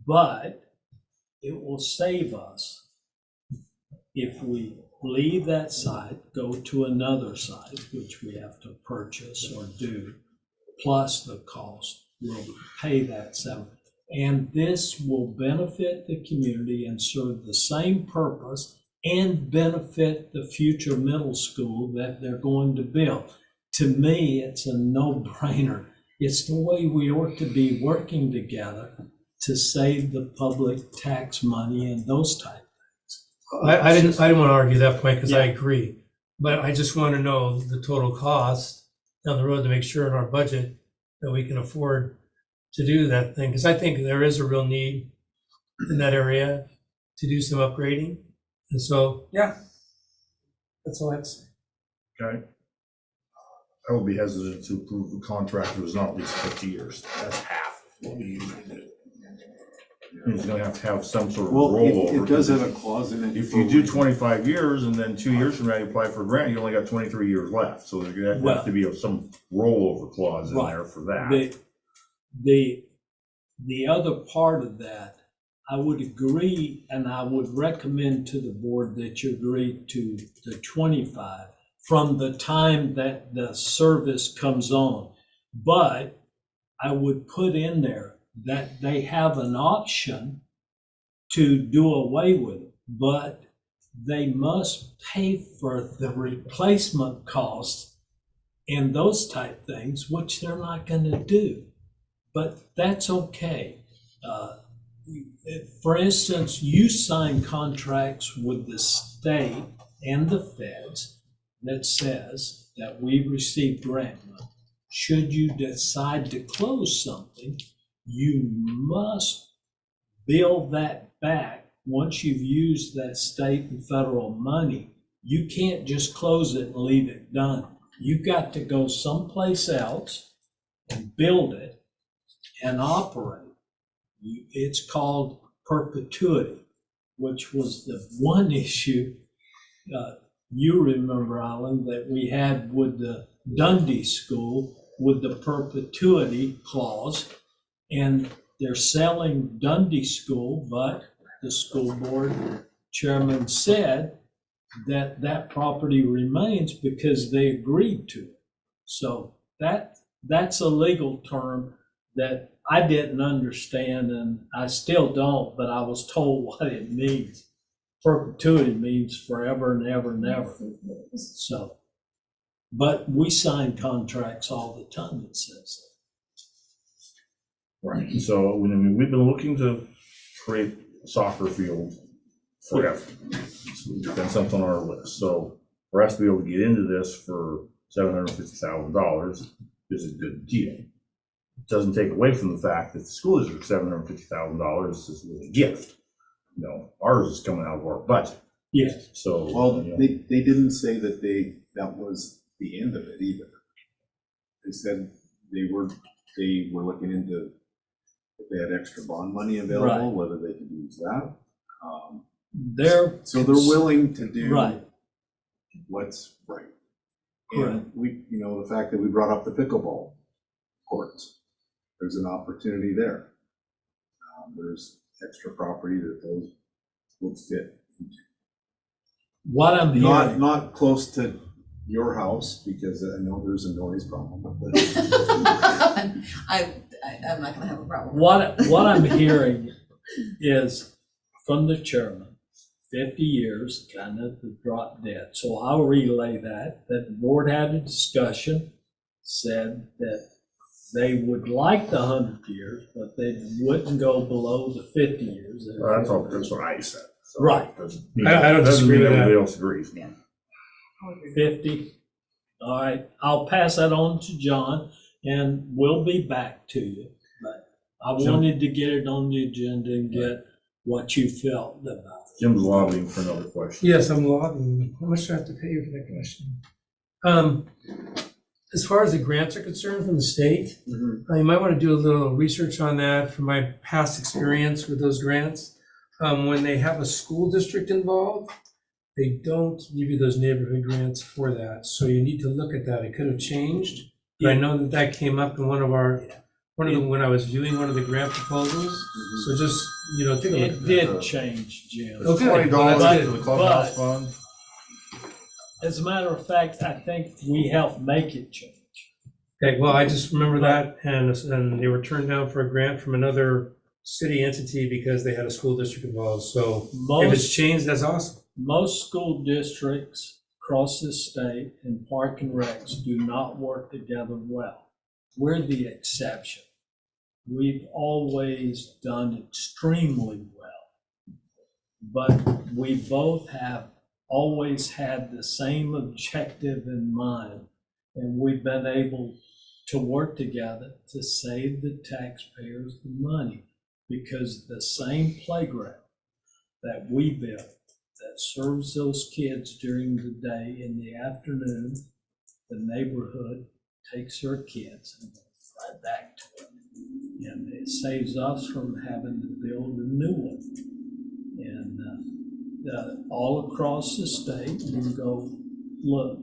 S4: But it will save us if we leave that site, go to another site, which we have to purchase or do, plus the cost, we'll pay that $7. And this will benefit the community and serve the same purpose and benefit the future middle school that they're going to build. To me, it's a no-brainer. It's the way we ought to be working together to save the public tax money and those type.
S3: I didn't want to argue that point because I
S4: Yeah.
S3: agree, but I just want to know the total cost down the road to make sure in our budget that we can afford to do that thing. Because I think there is a real need in that area to do some upgrading. And so, yeah, that's all I have to say.
S1: Okay. I will be hesitant to approve a contract that was not at least 50 years. That's half of what we usually do. He's gonna have to have some sort of
S11: Well,
S1: rollover.
S11: it does have a clause in it.
S1: If you do 25 years and then 2 years from now you apply for a grant, you only got 23 years left. So there's gonna have to be some rollover clause in
S4: Right.
S1: there for that.
S4: The other part of that, I would agree, and I would recommend to the board that you agree to the 25 from the time that the service comes on. But I would put in there that they have an option to do away with it, but they must pay for the replacement costs and those type things, which they're not going to do. But that's okay. For instance, you sign contracts with the state and the feds that says that we receive grant money. Should you decide to close something, you must bill that back once you've used that state and federal money. You can't just close it and leave it done. You've got to go someplace else and build it and operate. It's called perpetuity, which was the one issue you remember, Alan, that we had with the Dundee School with the perpetuity clause. And they're selling Dundee School, but the school board chairman said that that property remains because they agreed to it. So that's a legal term that I didn't understand, and I still don't, but I was told what it means. Perpetuity means forever and ever and ever. So But we sign contracts all the time that says
S1: Right, and so we've been looking to create a soccer field forever. So it's been something on our list. So for us to be able to get into this for $750,000 is a good deal. It doesn't take away from the fact that the school district $750,000 is a gift. You know, ours is coming out of our budget.
S4: that. Yes.
S1: So
S11: Well,
S1: you know,
S11: they didn't say that that was the end of it either. They said they were looking into if they had extra bond money available,
S4: Right.
S11: whether they could use that. So they're willing to do
S4: Right.
S11: what's right.
S4: Correct.
S11: And the fact that we brought up the pickleball courts, there's an opportunity there. There's extra property that those would fit into.
S4: What I'm hearing,
S11: Not close to your house, because I know there's a noise problem. But
S2: I'm not gonna have a problem.
S4: what I'm hearing is from the chairman, 50 years, kind of the drop dead. So I'll relay that the board had a discussion, said that they would like the 100 years, but they wouldn't go below the 50 years.
S1: that's what I said. So
S4: Right.
S1: it doesn't mean-
S3: I don't
S1: doesn't
S3: disagree
S1: mean
S3: with that.
S1: everybody else agrees.
S4: 50. All right, I'll pass that on to John, and we'll be back to you. But I
S1: Jim?
S4: wanted to get it on the agenda and get what you felt about it.
S1: Jim's lobbying for another question.
S3: Yes, I'm lobbying. How much do I have to pay you for that question? As far as the grants are concerned from the state, you might want to do a little research on that from my past experience with those grants. When they have a school district involved, they don't give you those neighborhood grants for that. So you need to look at that. It could have changed. But I know that came up in when I was viewing one of the grant proposals. So just, take a look
S4: It
S3: at that.
S4: did change, Jim.
S3: Okay.
S1: $20
S3: Well, that's
S1: to
S3: good.
S1: the clubhouse fund.
S4: As a matter of fact, I think we helped make it change.
S3: Okay, well, I just remember that, and they were turned down for a grant from another city entity because they had a school district involved. So if it's changed, that's awesome.
S4: Most school districts across the state and Park and Recs do not work together well. We're the exception. We've always done extremely well. But we both have always had the same objective in mind, and we've been able to work together to save the taxpayers the money, because the same playground that we built that serves those kids during the day, in the afternoon, the neighborhood takes their kids and goes right back to it. And it saves us from having to build a new one. And all across the state, you can go look,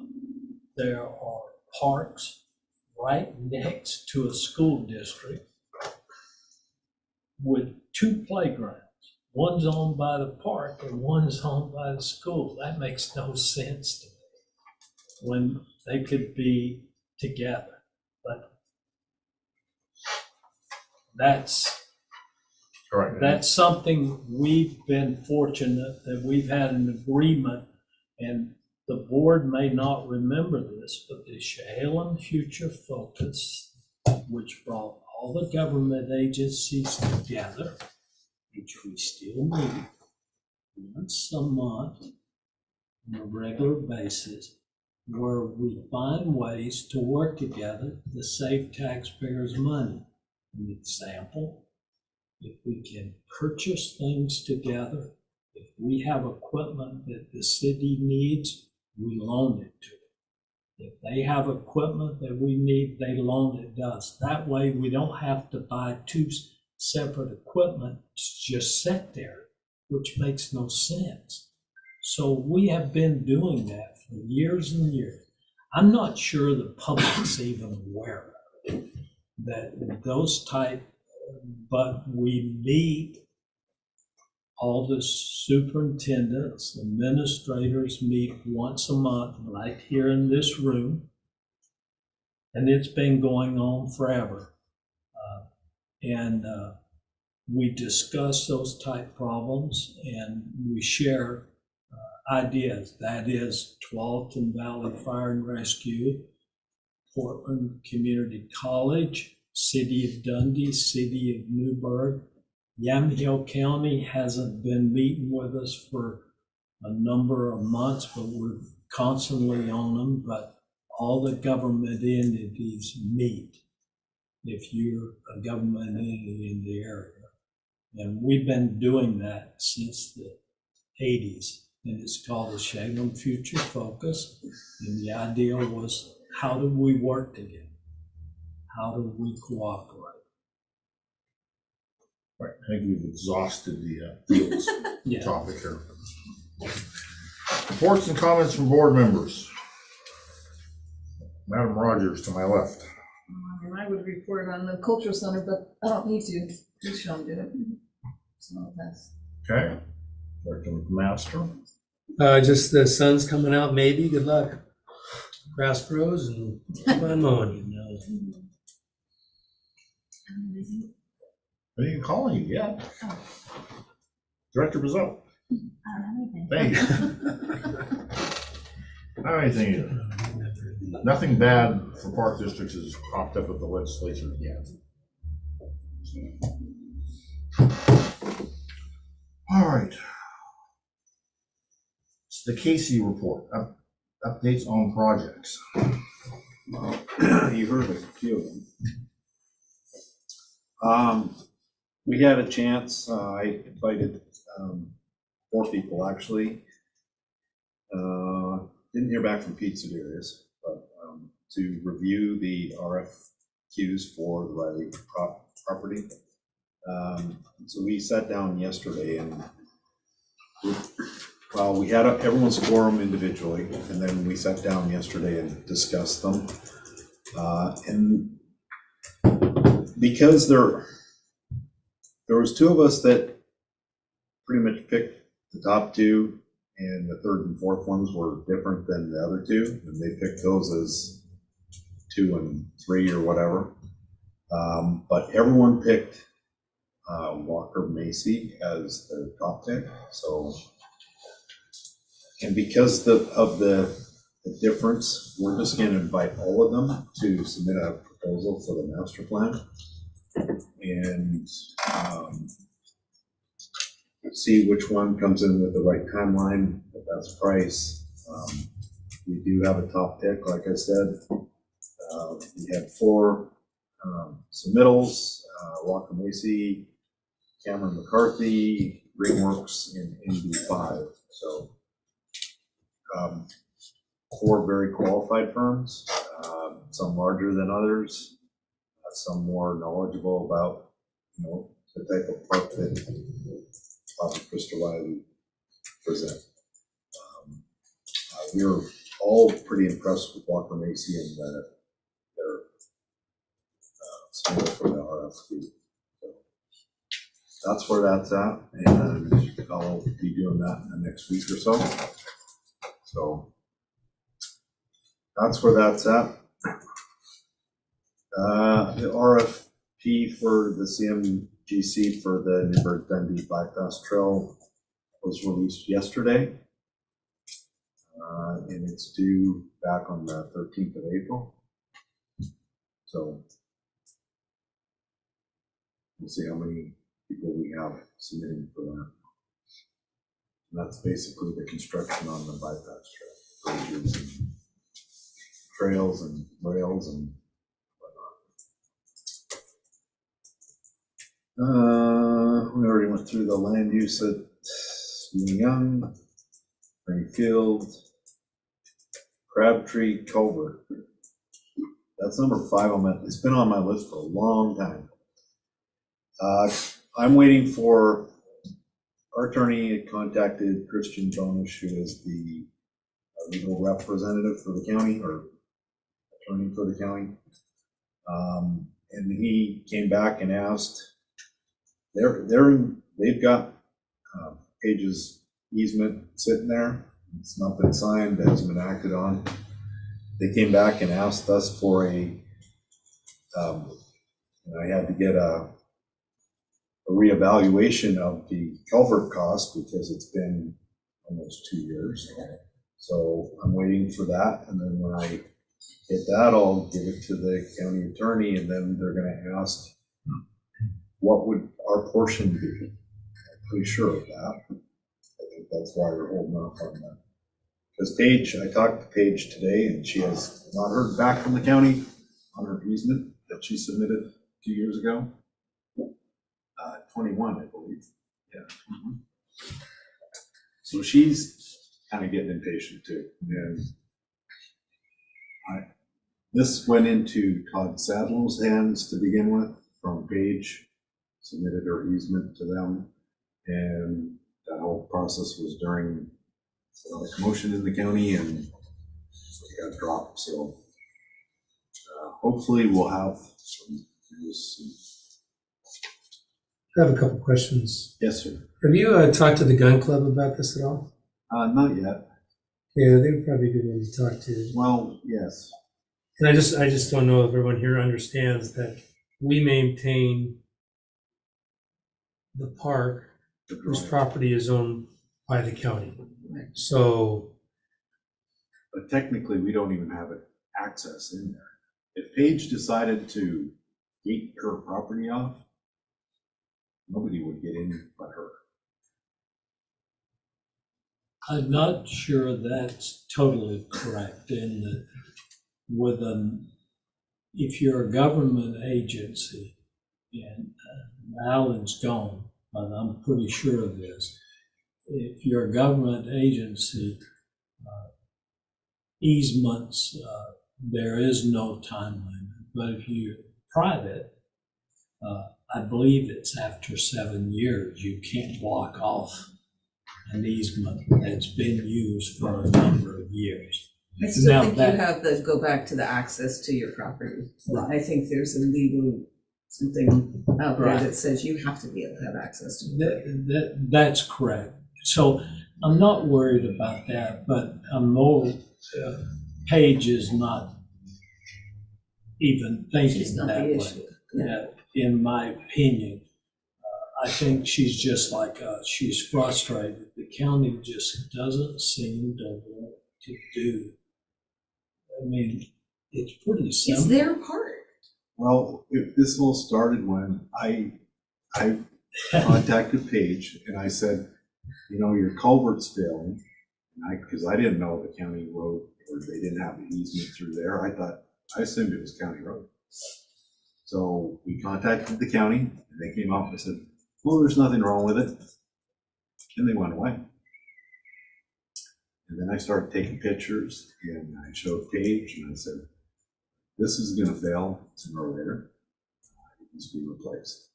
S4: there are parks right next to a school district with two playgrounds. One's owned by the park and one's owned by the school. That makes no sense to me when they could be together. But
S1: Correct.
S4: that's something we've been fortunate that we've had an agreement, and the board may not remember this, but the Chehalem Future Focus, which brought all the government agencies together, which we still meet once a month on a regular basis, where we find ways to work together to save taxpayers money. An example, if we can purchase things together, if we have equipment that the city needs, we loan it to them. If they have equipment that we need, they loan it to us. That way, we don't have to buy two separate equipment to just sit there, which makes no sense. So we have been doing that for years and years. I'm not sure the public's even aware of it, that those type, but we meet, all the superintendents, administrators meet once a month right here in this room. And it's been going on forever. And we discuss those type problems, and we share ideas. That is Tualatin Valley Fire and Rescue, Portland Community College, City of Dundee, City of Newburgh. Yamhill County hasn't been meeting with us for a number of months, but we're constantly on them. But all the government entities meet if you're a government entity in the area. And we've been doing that since the 80s. And it's called the Shangham Future Focus. And the idea was, how do we work together? How do we cooperate?
S1: Right, I think we've exhausted the fields
S4: Yeah.
S1: topic here. Reports and comments from board members. Madam Rogers to my left.
S2: And I would report on the cultural center, but I don't need to. Just Sean did it. So I'll pass.
S1: Okay. Director McMaster.
S3: Just the sun's coming out, maybe, good luck. Grass grows and keep on mowing, you know.
S1: I didn't call you yet. Director Brazil. Thank you. Not anything either. Nothing bad for park districts has popped up at the legislature yet. All right. It's the Casey report, updates on projects.
S11: You heard a few of them. We had a chance, I invited 4 people actually. Didn't hear back from Pete Sedaris, but to review the RFQs for the Riley property. So we sat down yesterday and we had everyone score them individually, and then we sat down yesterday and discussed them. And because there was 2 of us that pretty much picked the top 2, and the 3rd and 4th ones were different than the other 2, and they picked those as 2 and 3 or whatever. But everyone picked Walker Macy as their top pick. So, and because of the difference, we're just going to invite all of them to submit a proposal for the master plan and see which one comes in with the right timeline, the best price. We do have a top pick, like I said. We had 4 submittals, Walker Macy, Cameron McCarthy, Greenworks, and NB5. So 4 very qualified firms, some larger than others, some more knowledgeable about, the type of park that Crystal Riley present. We were all pretty impressed with Walker Macy and their submittal for the RFQ. So that's where that's at, and I'll be doing that in the next week or so. So that's where that's at. The RFP for the CMGC for the Newburgh Dundee Bypass Trail was released yesterday, and it's due back on the 13th of April. So we'll see how many people we have submitting for that. And that's basically the construction on the bypass trail, bridges and trails and rails and whatnot. We already went through the land use at Young, Springfield, Crabtree, Culver. That's number 5 on that. It's been on my list for a long time. I'm waiting for, our attorney contacted Christian Bonish, who is the legal representative for the county, or attorney for the county. And he came back and asked, they've got Page's easement sitting there. It's not been signed, it hasn't been acted on. They came back and asked us for and I had to get a reevaluation of the culvert cost because it's been almost 2 years. So I'm waiting for that, and then when I get that, I'll give it to the county attorney, and then they're gonna ask, what would our portion be? I'm pretty sure of that. I think that's why we're holding off on that. Because Paige, I talked to Paige today, and she has not heard back from the county on her easement that she submitted 2 years ago. 21, I believe. Yeah. So she's kind of getting impatient too. And this went into Todd Sadler's hands to begin with, from Paige, submitted her easement to them. And that whole process was during a commotion in the county, and it got dropped. So hopefully we'll have some news soon.
S3: I have a couple questions.
S11: Yes, sir.
S3: Have you talked to the gun club about this at all?
S11: Not yet.
S3: Yeah, they would probably be a good one to talk to.
S11: Well, yes.
S3: And I just don't know if everyone here understands that we maintain the park whose property is owned by the county. So,
S11: But technically, we don't even have access in there. If Paige decided to gate her property off, nobody would get in but her.
S4: I'm not sure that's totally correct in that with if you're a government agency, and Alan's gone, but I'm pretty sure of this. If you're a government agency, easements, there is no time limit. But if you're private, I believe it's after 7 years, you can't block off an easement that's been used for a number of years.
S2: I still
S4: Now
S2: think you
S4: that-
S2: have the go back to the access to your property.
S4: Right.
S2: I think there's a legal something out there
S4: Right.
S2: that says you have to be able to have access to it.
S4: That's correct. So I'm not worried about that, but I'm more, Paige is not even thinking
S2: She's not
S4: that
S2: the
S4: way.
S2: issue.
S4: Yeah, in my opinion. I think she's just like us. She's frustrated. The county just doesn't seem to want to do. I mean, it's pretty
S2: It's
S4: simple.
S2: their part.
S11: Well, this all started when I contacted Paige and I said, you know, your culvert's failing. And because I didn't know the county road, or they didn't have the easement through there. I assumed it was county road. So we contacted the county, and they came out and said, well, there's nothing wrong with it. And they went away. And then I started taking pictures, and I showed Paige, and I said, this is gonna fail sooner or later. It needs to be replaced.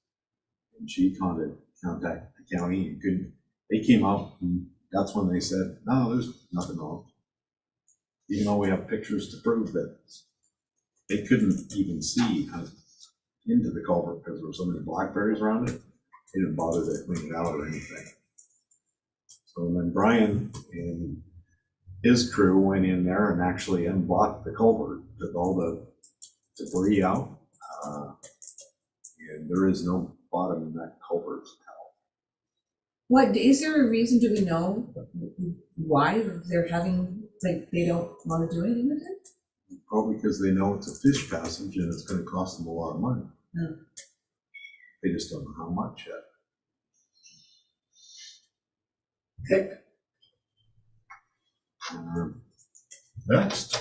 S11: And she contacted the county, and couldn't, they came out, and that's when they said, no, there's nothing wrong. Even though we have pictures to prove that they couldn't even see into the culvert because there were so many blackberries around it. They didn't bother to clean it out or anything. So then Brian and his crew went in there and actually unblocked the culvert, took all the debris out. And there is no bottom in that culvert.
S2: What, is there a reason, do we know why they're having, like, they don't want to do anything with it?
S11: Probably because they know it's a fish passage and it's gonna cost them a lot of money.
S2: Yeah.
S11: They just don't know how much yet.
S10: Heck,
S1: Next.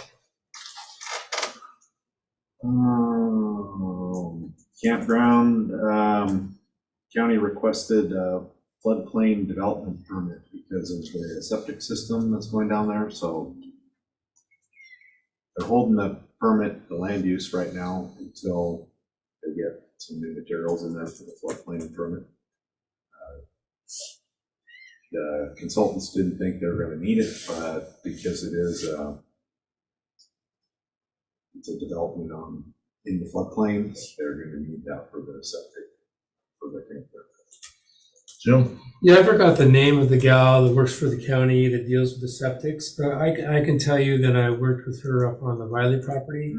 S11: Campground, county requested a floodplain development permit because of the septic system that's going down there, so they're holding the permit, the land use right now until they get some new materials in there for the floodplain permit. The consultants didn't think they were gonna need it, but because it is, it's a development in the floodplain, they're gonna need that for the septic, for the campground.
S1: Jim?
S3: yeah, I forgot the name of the gal that works for the county that deals with the septics, but I can tell you that I worked with her up on the Riley property.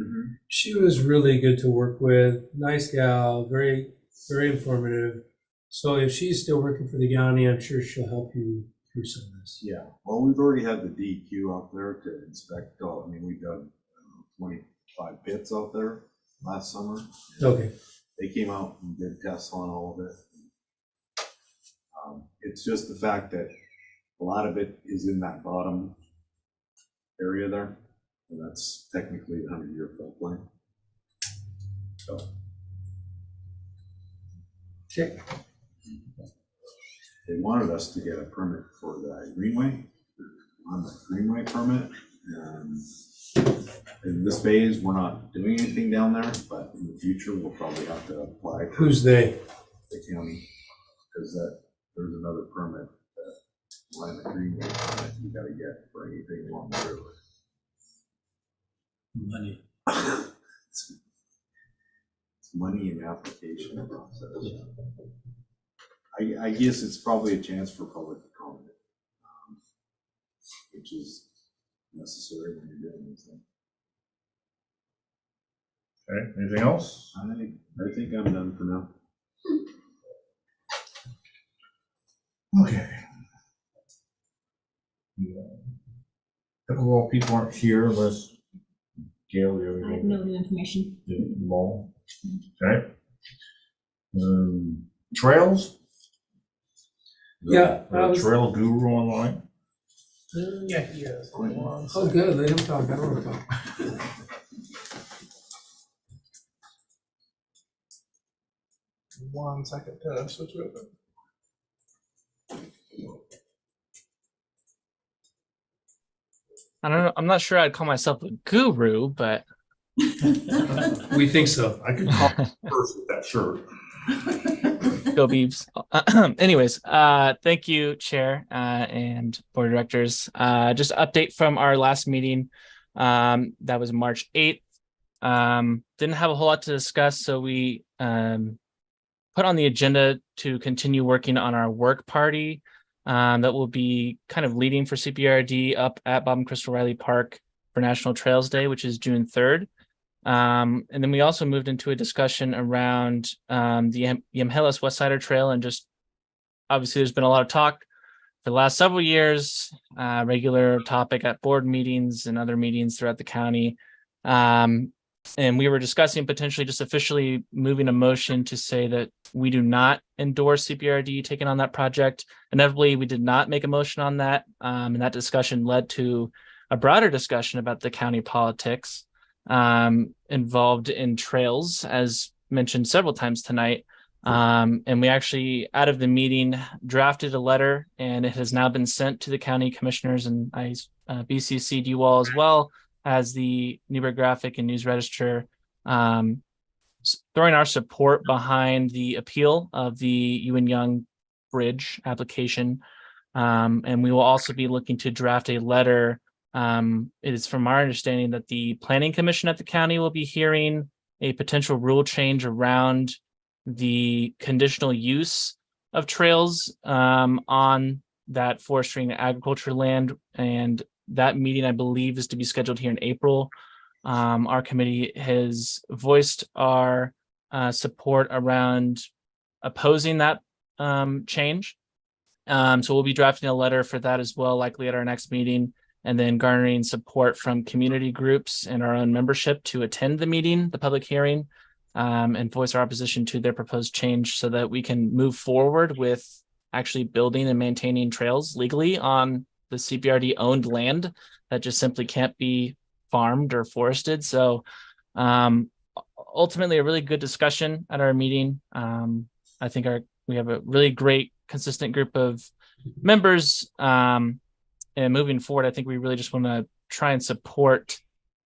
S3: She was really good to work with, nice gal, very, very informative. So if she's still working for the county, I'm sure she'll help you
S11: Yeah, well, we've already had the DEQ out there to inspect, I mean, we dug 25 pits out there last summer.
S3: Okay.
S11: They came out and did tests on all of it. It's just the fact that a lot of it is in that bottom area there, and that's technically a 100-year floodplain. So.
S3: Okay.
S11: They wanted us to get a permit for the greenway, on the greenway permit. In this phase, we're not doing anything down there, but in the future, we'll probably have to apply for
S3: Who's they?
S11: the county, because there's another permit that line the greenway permit you gotta get for anything along the river.
S4: Money.
S11: It's money and application process. I guess it's probably a chance for public comment, which is necessary when you're doing this thing.
S1: Okay, anything else?
S11: I think I'm done for now.
S10: Okay. Well, people aren't here unless Gail, you have
S8: I have no new information.
S10: anything more? Okay. Trails?
S3: Yeah,
S10: The trail guru online?
S5: Yeah, yeah.
S3: Oh, good, let him talk, I don't want to talk.
S5: One second to switch over.
S13: I don't know. I'm not sure I'd call myself a guru, but
S3: We think so.
S1: I could call first with that shirt.
S13: go Beavs. Anyways, thank you, Chair and Board of Directors. Just update from our last meeting. That was March 8th. Didn't have a whole lot to discuss, so we put on the agenda to continue working on our work party that will be kind of leading for CPRD up at Bob and Crystal Riley Park for National Trails Day, which is June 3rd. And then we also moved into a discussion around the Yamhilis West Sider Trail, and just obviously there's been a lot of talk for the last several years, regular topic at board meetings and other meetings throughout the county. And we were discussing potentially just officially moving a motion to say that we do not endorse CPRD taking on that project. Inevitably, we did not make a motion on that. And that discussion led to a broader discussion about the county politics involved in trails, as mentioned several times tonight. And we actually, out of the meeting, drafted a letter, and it has now been sent to the county commissioners, and I BCC'd you all as well as the Newburgh Graphic and News Register, throwing our support behind the appeal of the Ewan Young Bridge application. And we will also be looking to draft a letter. It is from our understanding that the Planning Commission at the county will be hearing a potential rule change around the conditional use of trails on that forestry and agriculture land. And that meeting, I believe, is to be scheduled here in April. Our committee has voiced our support around opposing that change. So we'll be drafting a letter for that as well, likely at our next meeting, and then garnering support from community groups and our own membership to attend the meeting, the public hearing, and voice our opposition to their proposed change so that we can move forward with actually building and maintaining trails legally on the CPRD owned land that just simply can't be farmed or forested. So ultimately a really good discussion at our meeting. I think we have a really great consistent group of members, and moving forward, I think we really just want to try and support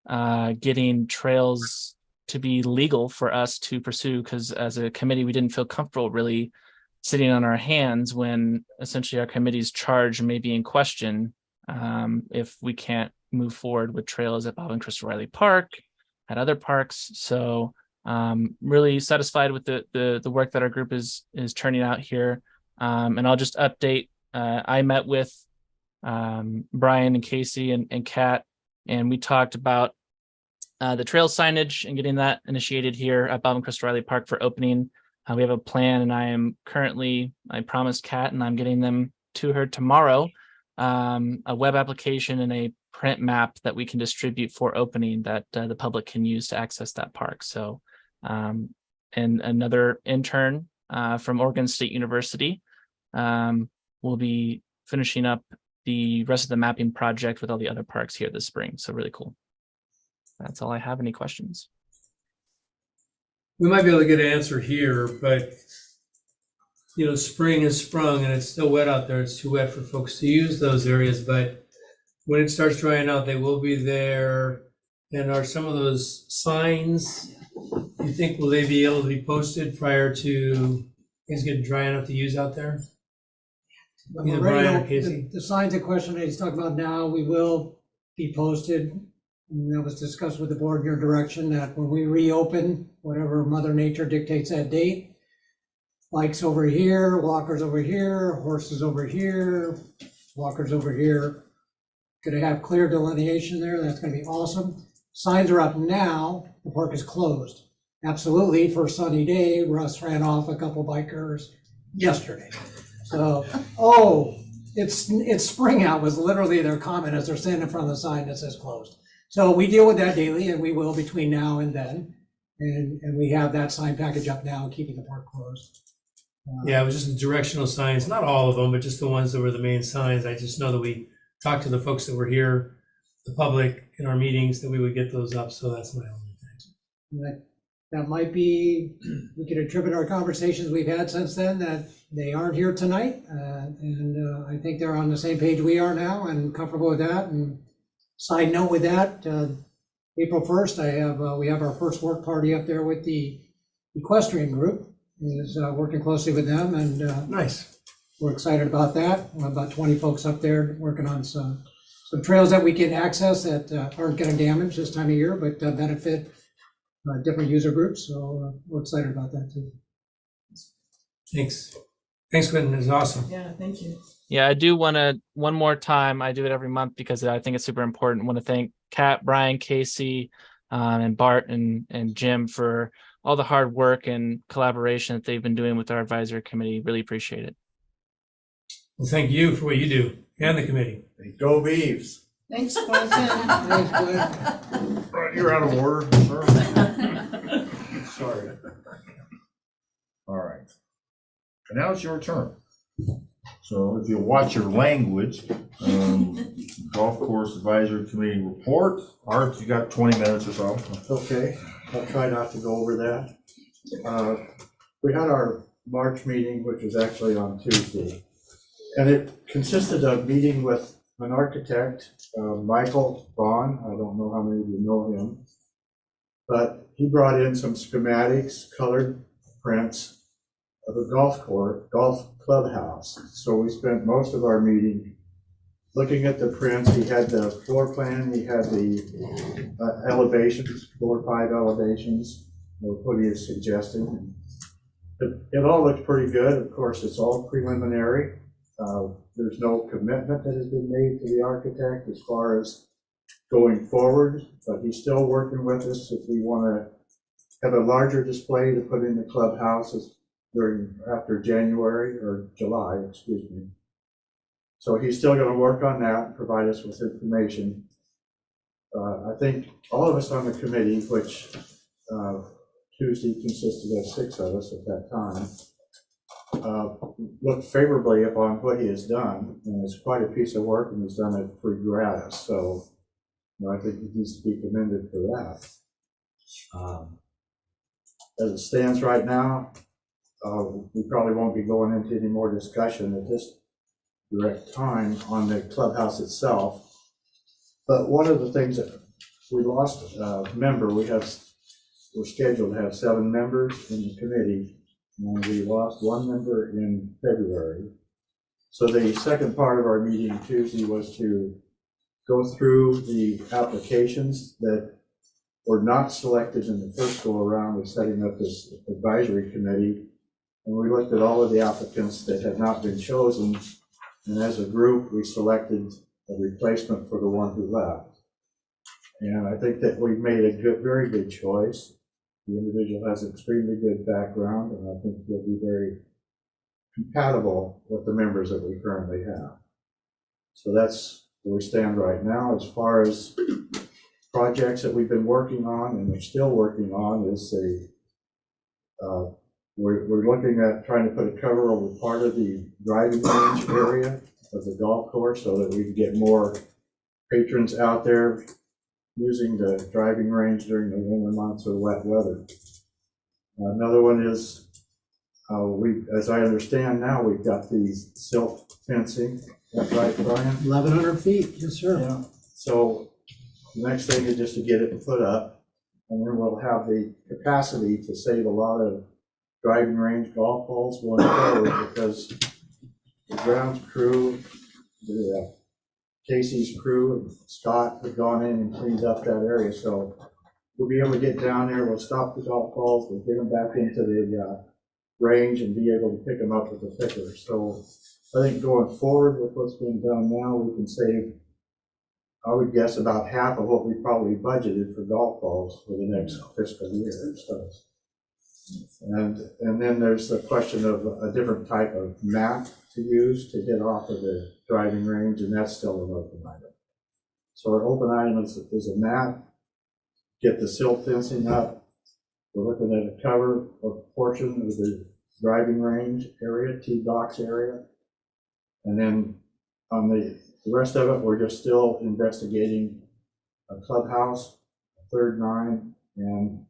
S13: getting trails to be legal for us to pursue, because as a committee, we didn't feel comfortable really sitting on our hands when essentially our committee's charge may be in question if we can't move forward with trails at Bob and Crystal Riley Park, at other parks. So really satisfied with the work that our group is turning out here. And I'll just update, I met with Brian and Casey and Kat, and we talked about the trail signage and getting that initiated here at Bob and Crystal Riley Park for opening. We have a plan, and I promised Kat, and I'm getting them to her tomorrow a web application and a print map that we can distribute for opening that the public can use to access that park. So, and another intern from Oregon State University will be finishing up the rest of the mapping project with all the other parks here this spring. So really cool. That's all I have. Any questions?
S3: We might be able to get an answer here, but you know, spring has sprung and it's still wet out there. It's too wet for folks to use those areas, but when it starts drying out, they will be there. And are some of those signs, you think, will they be able to be posted prior to things getting dry enough to use out there? Either Brian or Casey.
S14: The signs in question that he's talking about now, we will be posted. And that was discussed with the board in your direction, that when we reopen, whatever Mother Nature dictates that date, bikes over here, walkers over here, horses over here, walkers over here. Gonna have clear delineation there. That's gonna be awesome. Signs are up now. The park is closed. Absolutely, for a sunny day, Russ ran off a couple bikers yesterday. So, oh, it's spring out was literally their comment as they're standing in front of the sign that says closed. So we deal with that daily, and we will between now and then. And we have that sign package up now, keeping the park closed.
S3: Yeah, it was just the directional signs, not all of them, but just the ones that were the main signs. I just know that we talked to the folks that were here, the public in our meetings, that we would get those up. So that's my only thing.
S14: That might be, we could attribute our conversations we've had since then, that they aren't here tonight. And I think they're on the same page we are now and comfortable with that. And side note with that, April 1st, we have our first work party up there with the equestrian group. Is working closely with them, and
S3: Nice.
S14: we're excited about that. We're about 20 folks up there working on some trails that we can access that aren't getting damaged this time of year, but benefit different user groups. So we're excited about that too.
S3: Thanks. Thanks, Quentin. It's awesome.
S2: Yeah, thank you.
S13: Yeah, I do want to, one more time, I do it every month because I think it's super important. I want to thank Kat, Brian, Casey, and Bart and Jim for all the hard work and collaboration that they've been doing with our advisory committee. Really appreciate it.
S3: Well, thank you for what you do and the committee.
S10: Go Beavs.
S9: Thanks, Quentin.
S1: You're out of order, sir. Sorry. All right. And now it's your turn. So if you watch your language, golf course advisory committee report. Art, you got 20 minutes or so.
S7: Okay, I'll try not to go over that. We had our March meeting, which was actually on Tuesday, and it consisted of meeting with an architect, Michael Vaughn. I don't know how many of you know him, but he brought in some schematics, colored prints of a golf clubhouse. So we spent most of our meeting looking at the prints. He had the floor plan, he had the elevations, 4 or 5 elevations, what he is suggesting. It all looked pretty good. Of course, it's all preliminary. There's no commitment that has been made to the architect as far as going forward, but he's still working with us if we want to have a larger display to put in the clubhouses after January or July, excuse me. So he's still going to work on that and provide us with information. I think all of us on the committee, which Tuesday consisted of 6 of us at that time, looked favorably upon what he has done, and it's quite a piece of work, and he's done it free gratis. So I think he needs to be commended for that. As it stands right now, we probably won't be going into any more discussion at this direct time on the clubhouse itself. But one of the things that we lost a member, we're scheduled to have 7 members in the committee, and we lost 1 member in February. So the second part of our meeting Tuesday was to go through the applications that were not selected in the first go around with setting up this advisory committee. And we looked at all of the applicants that had not been chosen, and as a group, we selected a replacement for the one who left. And I think that we've made a very good choice. The individual has extremely good background, and I think he'll be very compatible with the members that we currently have. So that's where we stand right now. As far as projects that we've been working on and we're still working on is we're looking at trying to put a cover over part of the driving range area of the golf course so that we can get more patrons out there using the driving range during the winter months or wet weather. Another one is, as I understand now, we've got these silt fencing. That's right, Brian?
S14: 1,100 feet, yes, sir.
S7: Yeah. So the next thing is just to get it put up, and then we'll have the capacity to save a lot of driving range golf balls going forward because the grounds crew, the Casey's crew, and Scott have gone in and cleaned up that area. So we'll be able to get down there, we'll stop the golf balls, we'll get them back into the range and be able to pick them up with the picker. So I think going forward with what's being done now, we can save, I would guess, about half of what we probably budgeted for golf balls for the next fiscal year. So, and then there's the question of a different type of mat to use to get off of the driving range, and that's still an open item. So our open item is a mat, get the silt fencing up. We're looking at a cover of portion of the driving range area, tee box area. And then on the rest of it, we're just still investigating a clubhouse, a third nine, and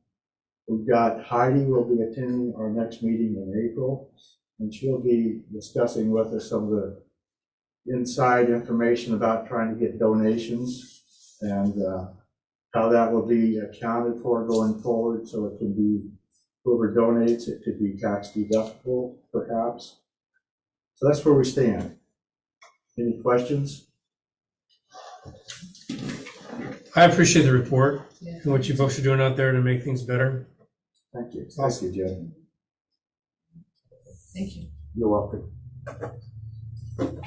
S7: we've got Heidi will be attending our next meeting in April, and she'll be discussing with us some of the inside information about trying to get donations and how that will be accounted for going forward. So it can be, whoever donates, it could be tax deductible perhaps. So that's where we stand. Any questions?
S3: I appreciate the report and what you folks are doing out there to make things better.
S7: Thank you. Thank you, Jed.
S2: Thank you.
S7: You're welcome.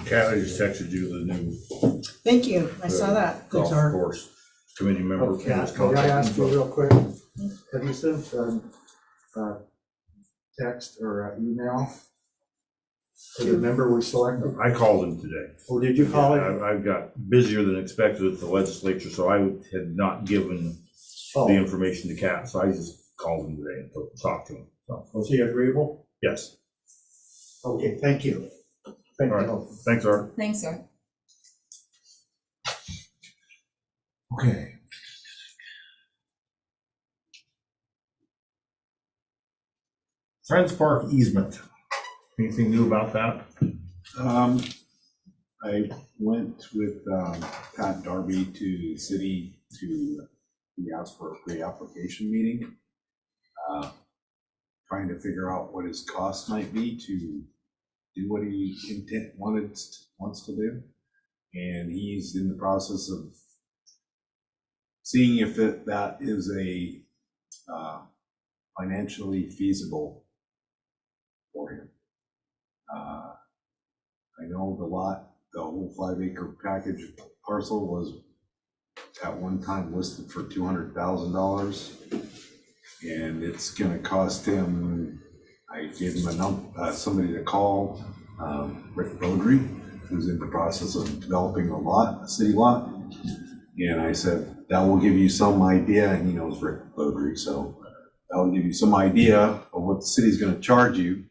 S1: Kat, I just texted you the new
S9: Thank you, I saw that.
S1: golf
S14: Art.
S1: course committee member.
S7: Okay, can I ask you real quick? Have you sent text or email to the member we selected?
S1: I called him today.
S7: Or did you call him?
S1: I've got busier than expected at the legislature, so I had not given
S7: Oh,
S1: the information to Kat, so I just called him today and talked to him. So,
S7: was he agreeable?
S1: yes.
S7: Okay, thank you. Thank
S1: All
S7: you.
S1: right. Thanks, Art.
S2: Thanks, Art.
S1: Okay. Friends Park easement. Anything new about that?
S11: I went with Pat Darby to the city he asked for a pre-application meeting. Trying to figure out what his cost might be to do what he wants to do. And he's in the process of seeing if that is a financially feasible for him. I know the whole 5-acre package parcel was at one time listed for $200,000, and it's going to cost him. I gave him somebody to call, Rick Beaudry, who's in the process of developing a city lot, and I said that will give you some idea, and he knows Rick Beaudry, so that will give you some idea of what the city's going to charge you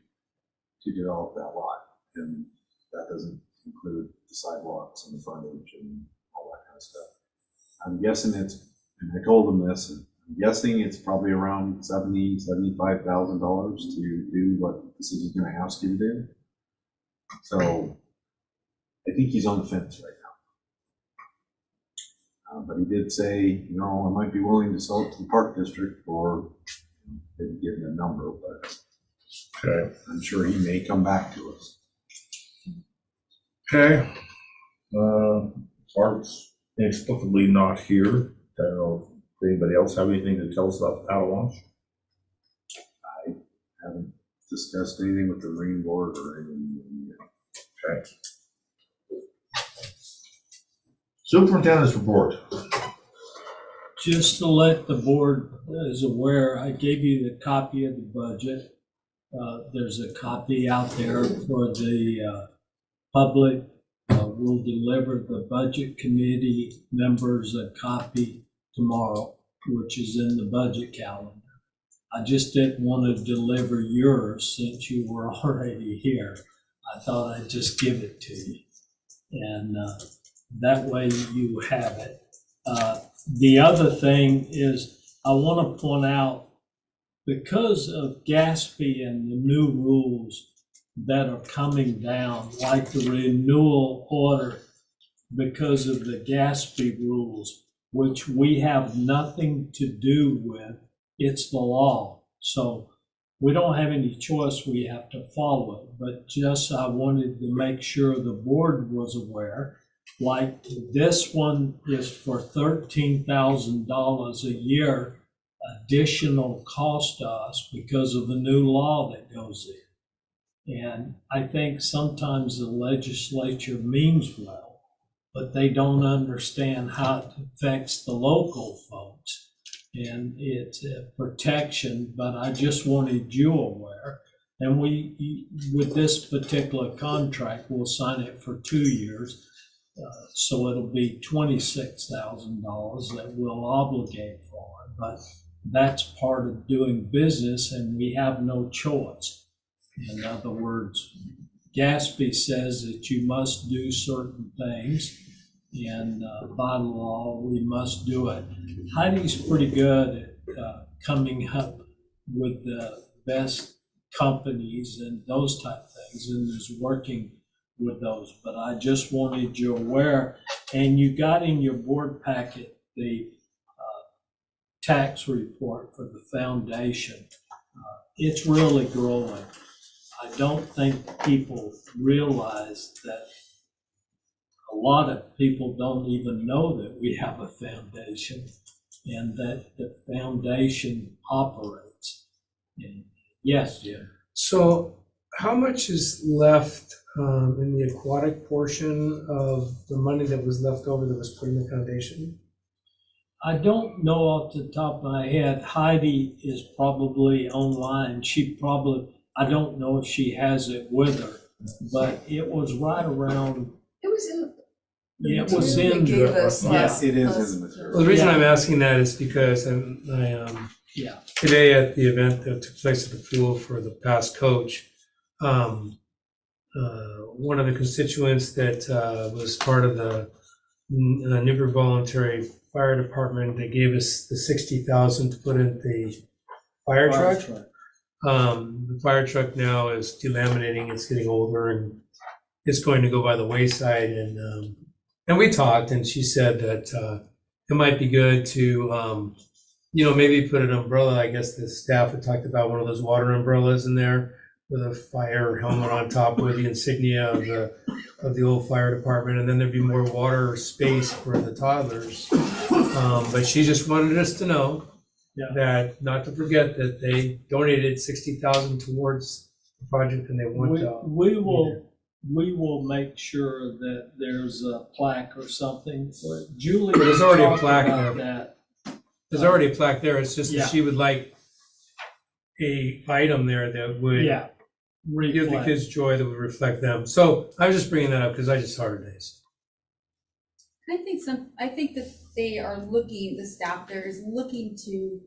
S11: to develop that lot, and that doesn't include the sidewalks and the frontage and all that kind of stuff. I'm guessing and I told him this, and I'm guessing it's probably around $75,000 to do what the city's going to ask you to do. So I think he's on the fence right now. But he did say, I might be willing to sell it to the Park District, or didn't give him a number, but
S1: Okay.
S11: I'm sure he may come back to us.
S1: Okay. Art's inexplicably not here. I don't know if anybody else have anything to tell us about the paddle launch?
S11: I haven't discussed anything with the Marine Board or anything yet.
S1: Okay. Superintendent's report.
S4: Just to let the board is aware, I gave you the copy of the budget. There's a copy out there for the public. We'll deliver the budget committee members a copy tomorrow, which is in the budget calendar. I just didn't want to deliver yours since you were already here. I thought I'd just give it to you. And that way you have it. The other thing is I want to point out, because of GASB and the new rules that are coming down, like the renewal order, because of the GASB rules, which we have nothing to do with, it's the law. So we don't have any choice, we have to follow it. But just I wanted to make sure the board was aware, like this one is for $13,000 a year additional cost to us because of the new law that goes in. And I think sometimes the legislature means well, but they don't understand how it affects the local folks. And it's a protection, but I just wanted you aware. And we, with this particular contract, we'll sign it for 2 years. So it'll be $26,000 that we'll obligate for. But that's part of doing business, and we have no choice. In other words, GASB says that you must do certain things, and by law, we must do it. Heidi's pretty good at coming up with the best companies and those type of things, and is working with those. But I just wanted you aware, and you got in your board packet the tax report for the foundation. It's really growing. I don't think people realize that a lot of people don't even know that we have a foundation and that the foundation operates. And yes, Jim.
S3: So how much is left in the aquatic portion of the money that was left over that was put in the foundation?
S4: I don't know off the top of my head. Heidi is probably online. She probably, I don't know if she has it with her, but it was right around.
S2: It was in.
S4: It was
S2: They
S4: in
S2: gave
S4: the,
S2: us,
S11: Yes, it is
S2: us-
S11: in the material.
S3: Well, the reason
S4: Yeah.
S3: I'm asking that is because
S4: yeah.
S3: today at the event that took place at the pool for the past coach, one of the constituents that was part of the Newburgh Voluntary Fire Department, they gave us the $60,000 to put in the fire truck. The fire truck now is delaminating, it's getting older, and it's going to go by the wayside. And we talked, and she said that it might be good to, maybe put an umbrella. I guess the staff had talked about one of those water umbrellas in there with a fire helmet on top with the insignia of the old fire department, and then there'd be more water space for the toddlers. But she just wanted us to know that, not to forget that they donated $60,000 towards the project, and they want to.
S4: We will make sure that there's a plaque or something. Julie,
S3: There's already a
S4: talked
S3: plaque
S4: about
S3: there.
S4: that.
S3: There's already a plaque there. It's just
S4: Yeah.
S3: that she would like a item there that would
S4: Yeah.
S3: give the
S4: Reflect.
S3: kids joy, that would reflect them. So I was just bringing that up because I just saw her today.
S12: I think that they are looking, the staff there is looking to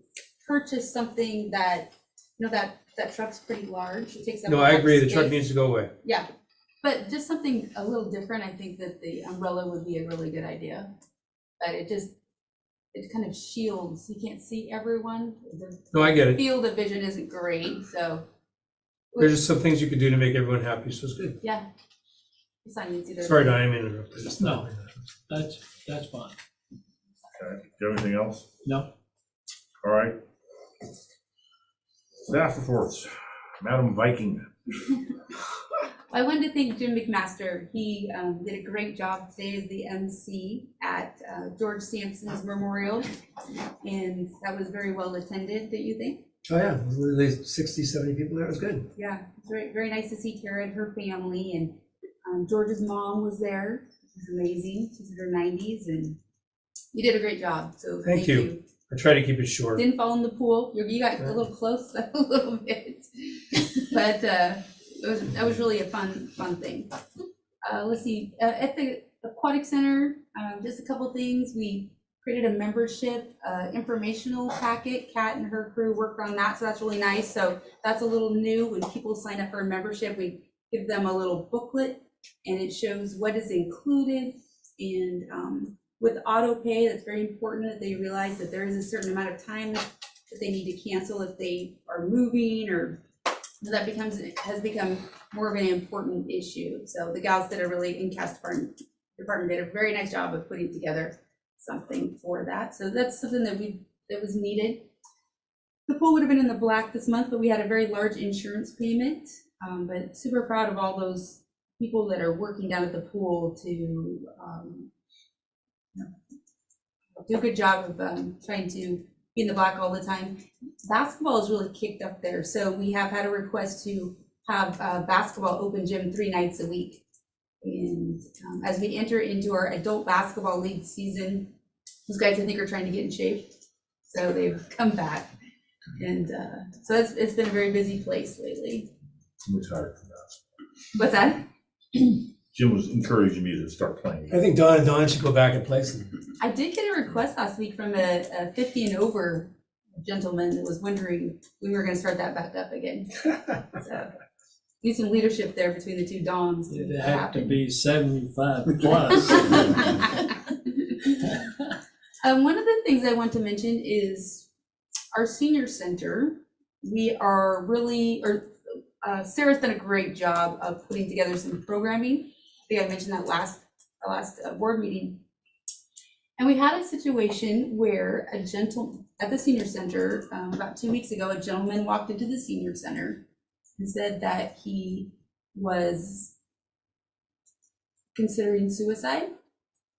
S12: purchase something that, that truck's pretty large. It takes up a
S3: No,
S12: lot
S3: I
S12: of
S3: agree. The truck
S12: space.
S3: needs to go away.
S12: Yeah, but just something a little different. I think that the umbrella would be a really good idea. But it kind of shields, you can't see everyone. The
S3: No, I get it.
S12: field of vision isn't great, so.
S3: There's just some things you could do to make everyone happy, so it's good.
S12: Yeah. It's not easy to.
S3: Sorry, Don, I didn't mean to interrupt. I just thought-
S4: That's fine.
S1: Okay, do you have anything else?
S4: No,
S1: All right. Staff reports, Madam Viking.
S12: I wanted to thank Jim McMaster. He did a great job today as the MC at George Sampson's memorial. And that was very well attended, don't you think?
S3: Oh, yeah, at least 60, 70 people there. It was good.
S12: Yeah, it's very, very nice to see Tara and her family. And George's mom was there. It was amazing. She's in her 90s and you did a great job. So
S3: Thank you. I try to keep it short.
S12: Didn't fall in the pool. You got a little close a little bit. but that was really a fun thing. Let's see, at the Aquatic Center, just a couple things. We created a membership informational packet. Kat and her crew worked on that, so that's really nice. So that's a little new. When people sign up for a membership, we give them a little booklet, and it shows what is included. And with auto pay, that's very important that they realize that there is a certain amount of time that they need to cancel if they are moving, or that has become more of an important issue. So the gals that are really in CAS department did a very nice job of putting together something for that. So that's something that was needed. The pool would have been in the black this month, but we had a very large insurance payment. But super proud of all those people that are working down at the pool to do a good job of trying to be in the black all the time. Basketball is really kicked up there. So we have had a request to have basketball open gym 3 nights a week. And as we enter into our adult basketball league season, those guys I think are trying to get in shape. So they've come back. And so it's been a very busy place lately.
S1: I'm retired from that.
S12: What's that?
S1: Jim was encouraging me to start playing.
S3: I think Dawn should go back and play some.
S12: I did get a request last week from a 50 and over gentleman that was wondering when we were going to start that back up again. So need some leadership there between the two Dons.
S4: It'd have to be 75 plus.
S12: One of the things I want to mention is our senior center. We are really, Sarah's done a great job of putting together some programming. I think I mentioned that last board meeting. And we had a situation where at the senior center, about 2 weeks ago, a gentleman walked into the senior center and said that he was considering suicide.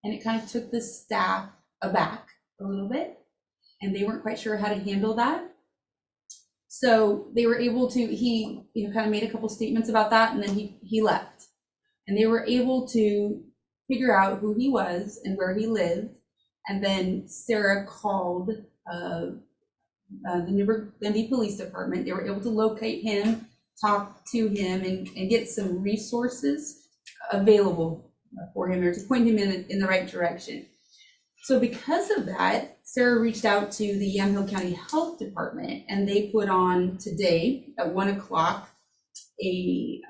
S12: And it kind of took the staff aback a little bit, and they weren't quite sure how to handle that. So they were able to, he kind of made a couple statements about that, and then he left. And they were able to figure out who he was and where he lived. And then Sarah called the Newburgh Bendy Police Department. They were able to locate him, talk to him, and get some resources available for him, or to point him in the right direction. So because of that, Sarah reached out to the Yamhill County Health Department, and they put on today at 1 o'clock a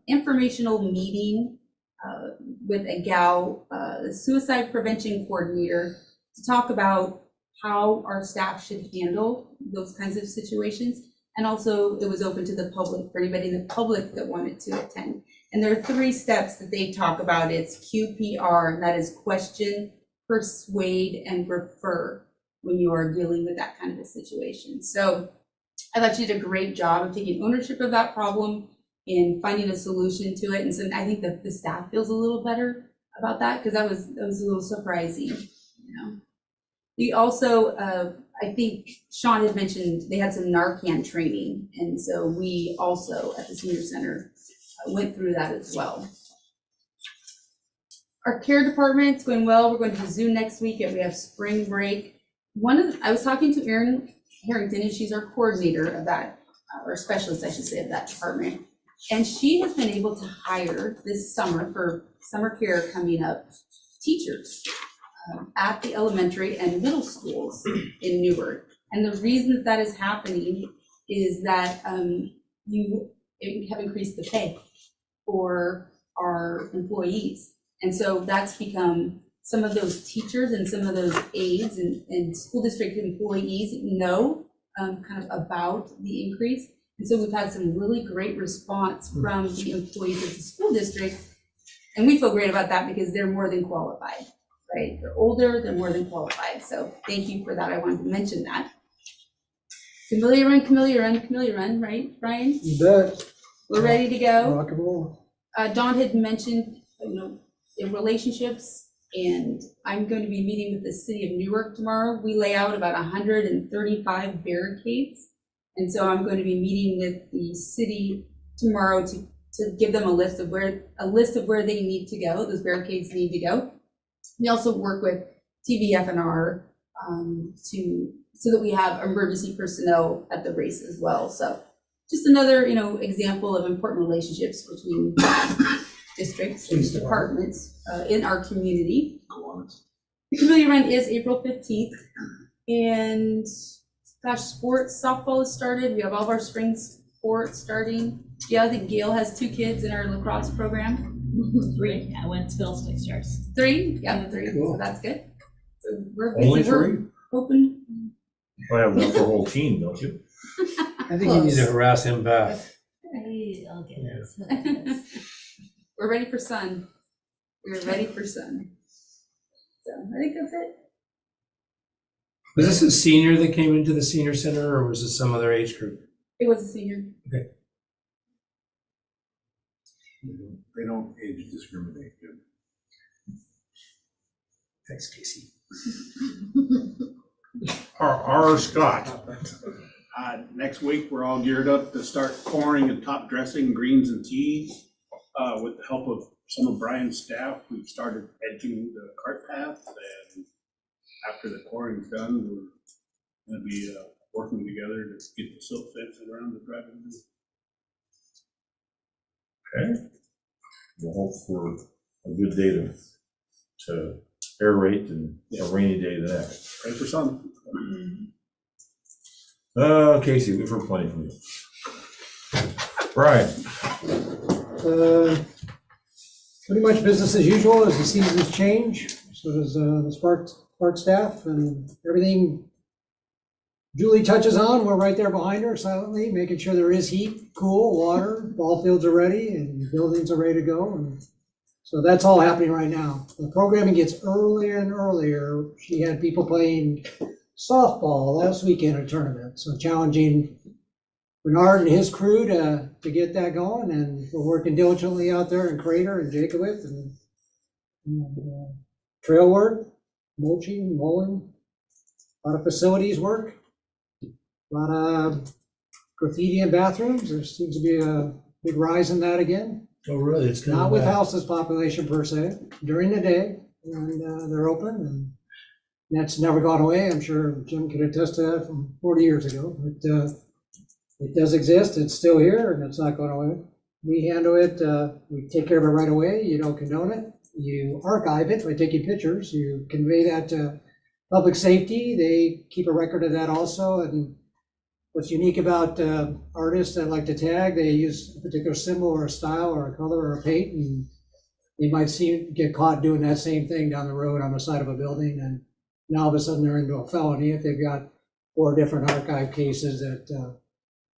S12: informational meeting with a gal, the suicide prevention coordinator, to talk about how our staff should handle those kinds of situations. And also it was open to the public, for anybody in the public that wanted to attend. And there are 3 steps that they talk about. It's QPR, and that is question, persuade, and refer when you are dealing with that kind of a situation. So I thought she did a great job of taking ownership of that problem and finding a solution to it. And so I think that the staff feels a little better about that, because that was a little surprising, We also, I think Sean had mentioned they had some Narcan training. And so we also at the senior center went through that as well. Our care department's going well. We're going to the zoo next week, and we have spring break. I was talking to Erin Harrington, and she's our coordinator of that, or specialist, I should say, of that department. And she has been able to hire this summer, for summer care coming up, teachers at the elementary and middle schools in Newburgh. And the reason that is happening is that you have increased the pay for our employees. And so that's become, some of those teachers and some of those aides and school district employees know kind of about the increase. And so we've had some really great response from the employees of the school district. And we feel great about that, because they're more than qualified, right? They're older, they're more than qualified. So thank you for that. I wanted to mention that. Camellia Run, right, Brian?
S3: You bet.
S12: We're ready to go.
S3: Rock and roll.
S12: Dawn had mentioned, in relationships, and I'm going to be meeting with the city of Newark tomorrow. We lay out about 135 barricades. And so I'm going to be meeting with the city tomorrow to give them a list of where they need to go, those barricades need to go. We also work with TVFNR so that we have emergency personnel at the race as well. So just another, example of important relationships between districts and departments in our community. Community Run is April 15th, and gosh, sports, softball has started. We have all of our spring sports starting. Yeah, I think Gail has 2 kids in our lacrosse program.
S8: 3, yeah, when it's Phil's fixed ours.
S12: 3, yeah, 3, so that's good. So we're busy.
S1: Only
S12: We're
S1: 3?
S12: hoping.
S10: I have enough for a whole team, don't you?
S3: I think you need to harass him back.
S8: I'll get it.
S12: We're ready for sun. We're ready for sun. So I think that's it.
S3: Was this a senior that came into the senior center, or was this some other age group?
S12: It was a senior.
S3: Okay.
S11: They don't age discriminate. Good.
S3: Thanks, Casey.
S1: R. Scott.
S15: Next week, we're all geared up to start pouring and top dressing greens and teas. With the help of some of Brian's staff, we've started edging the cart path, and after the pouring's done, we're gonna be working together to get the silt fence around the driveway.
S10: Okay. We'll hope for a good day to aerate and a rainy day the next.
S15: Pray for sun.
S10: Casey, we've heard plenty from you. Brian,
S14: Pretty much business as usual as the seasons change. So does the Spark staff and everything Julie touches on. We're right there behind her silently, making sure there is heat, cool, water, ball fields are ready and buildings are ready to go. And so that's all happening right now. The programming gets earlier and earlier. She had people playing softball last weekend at a tournament, so challenging Bernard and his crew to get that going, and we're working diligently out there in Crater and Jacobit and trail work, mulching, mowing, a lot of facilities work, a lot of graffiti in bathrooms. There seems to be a big rise in that again.
S3: Oh, really? It's
S14: Not with houses population per se, during the day, and they're open, and that's never gone away. I'm sure Jim could attest to that from 40 years ago, but it does exist, it's still here, and it's not going away. We handle it, we take care of it right away. You don't condone it, you archive it by taking pictures, you convey that to public safety, they keep a record of that also. And what's unique about artists that like to tag, they use a particular symbol or a style or a color or a paint, and they might get caught doing that same thing down the road on the side of a building, and now all of a sudden they're into a felony if they've got 4 different archive cases that,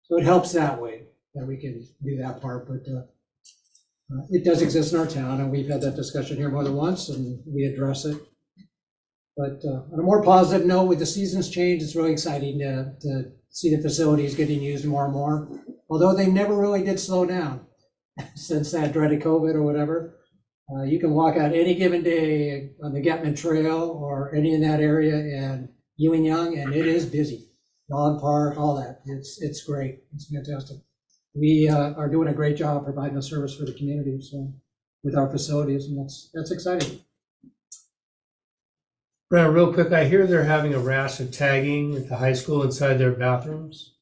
S14: so it helps that way that we can do that part. But it does exist in our town, and we've had that discussion here more than once, and we address it. But on a more positive note, with the seasons change, it's really exciting to see the facilities getting used more and more, although they never really did slow down since that dreaded COVID or whatever. You can walk out any given day on the Getman Trail or any in that area and Ewing Young, and it is busy. Dog park, all that. It's great. It's fantastic. We are doing a great job providing a service for the community, so with our facilities, and that's exciting.
S3: Brian, real quick, I hear they're having a rash of tagging at the high school inside their bathrooms.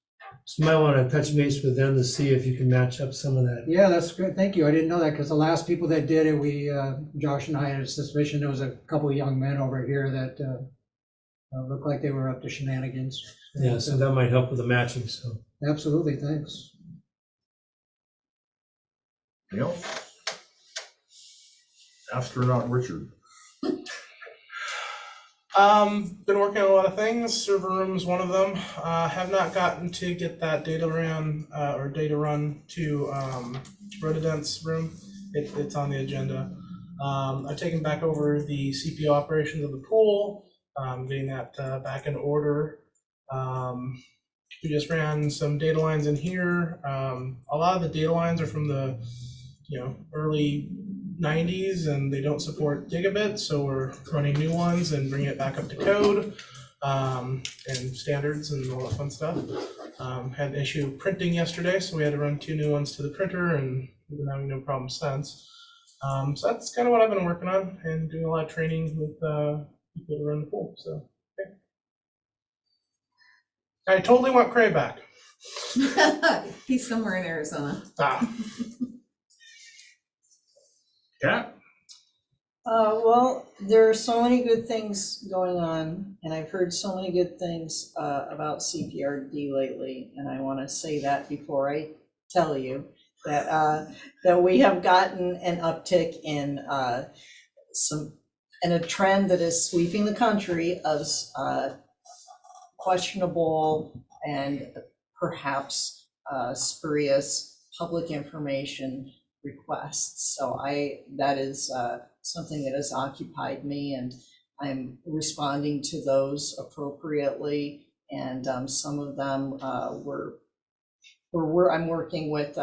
S3: So you might want to touch base with them to see if you can match up some of that.
S14: Yeah, that's good. Thank you. I didn't know that, because the last people that did it, Josh and I had a suspicion there was a couple of young men over here that looked like they were up to shenanigans.
S3: Yeah, so that might help with the matching, so.
S14: Absolutely, thanks.
S1: Astronaut Richard.
S16: Been working on a lot of things. Server room's one of them. Have not gotten to get that data run to Rotodent's room. It's on the agenda. I've taken back over the CPO operations of the pool, getting that back in order. We just ran some data lines in here. A lot of the data lines are from the early 90s, and they don't support gigabit, so we're running new ones and bringing it back up to code and standards and all that fun stuff. Had an issue printing yesterday, so we had to run 2 new ones to the printer, and we've been having no problem since. So that's kind of what I've been working on, and doing a lot of training with people to run the pool. So okay. I totally want Cray back.
S2: He's somewhere in Arizona.
S1: Yeah.
S9: Well, there are so many good things going on, and I've heard so many good things about CPRD lately, and I want to say that before I tell you that we have gotten an uptick in a trend that is sweeping the country of questionable and perhaps spurious public information requests. So that is something that has occupied me, and I'm responding to those appropriately. And some of them I'm working with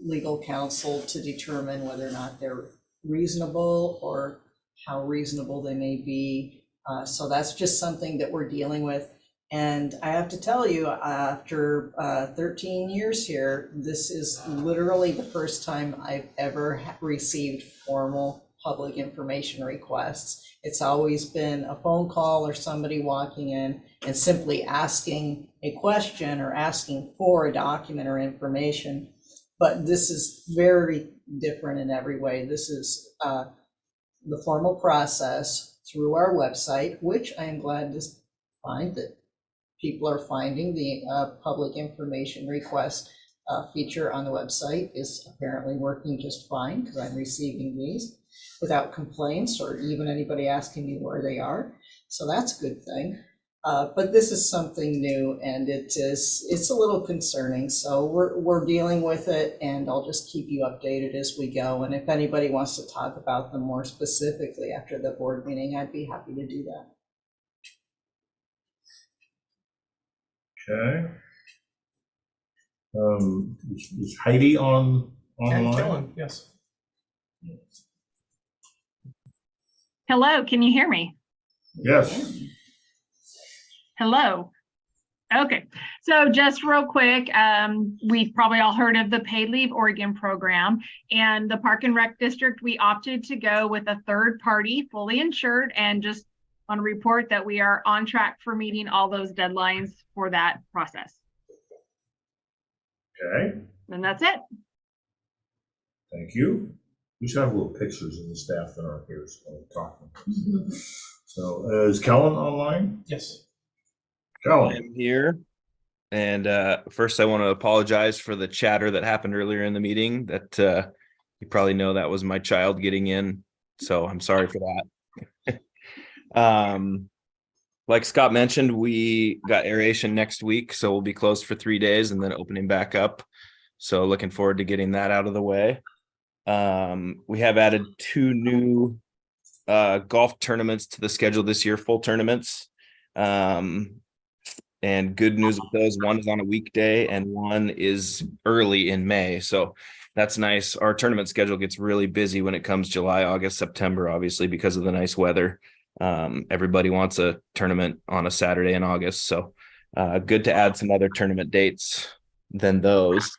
S9: legal counsel to determine whether or not they're reasonable or how reasonable they may be. So that's just something that we're dealing with. And I have to tell you, after 13 years here, this is literally the first time I've ever received formal public information requests. It's always been a phone call or somebody walking in and simply asking a question or asking for a document or information. But this is very different in every way. This is the formal process through our website, which I am glad to find that people are finding. The public information request feature on the website is apparently working just fine, because I'm receiving these without complaints or even anybody asking me where they are. So that's a good thing. But this is something new, and it's a little concerning. So we're dealing with it, and I'll just keep you updated as we go. And if anybody wants to talk about them more specifically after the board meeting, I'd be happy to do that.
S1: Okay. Is Heidi
S16: And
S1: online?
S16: Kellen, yes.
S17: Hello, can you hear me?
S1: Yes.
S17: Hello. Okay, so just real quick, we've probably all heard of the Paid Leave Oregon program, and the Park and Rec District, we opted to go with a third party, fully insured, and just want to report that we are on track for meeting all those deadlines for that process.
S1: Okay,
S17: And that's it.
S1: thank you. We should have little pictures of the staff that aren't here, so we're talking. So is Kellen online?
S16: Yes.
S1: Kellen.
S18: I'm here. And first I want to apologize for the chatter that happened earlier in the meeting. That you probably know that was my child getting in. So I'm sorry for that. Like Scott mentioned, we got aeration next week, so we'll be closed for 3 days and then opening back up. So looking forward to getting that out of the way. We have added 2 new golf tournaments to the schedule this year, full tournaments. And good news with those, one is on a weekday and one is early in May. So that's nice. Our tournament schedule gets really busy when it comes July, August, September, obviously, because of the nice weather. Everybody wants a tournament on a Saturday in August. So good to add some other tournament dates than those.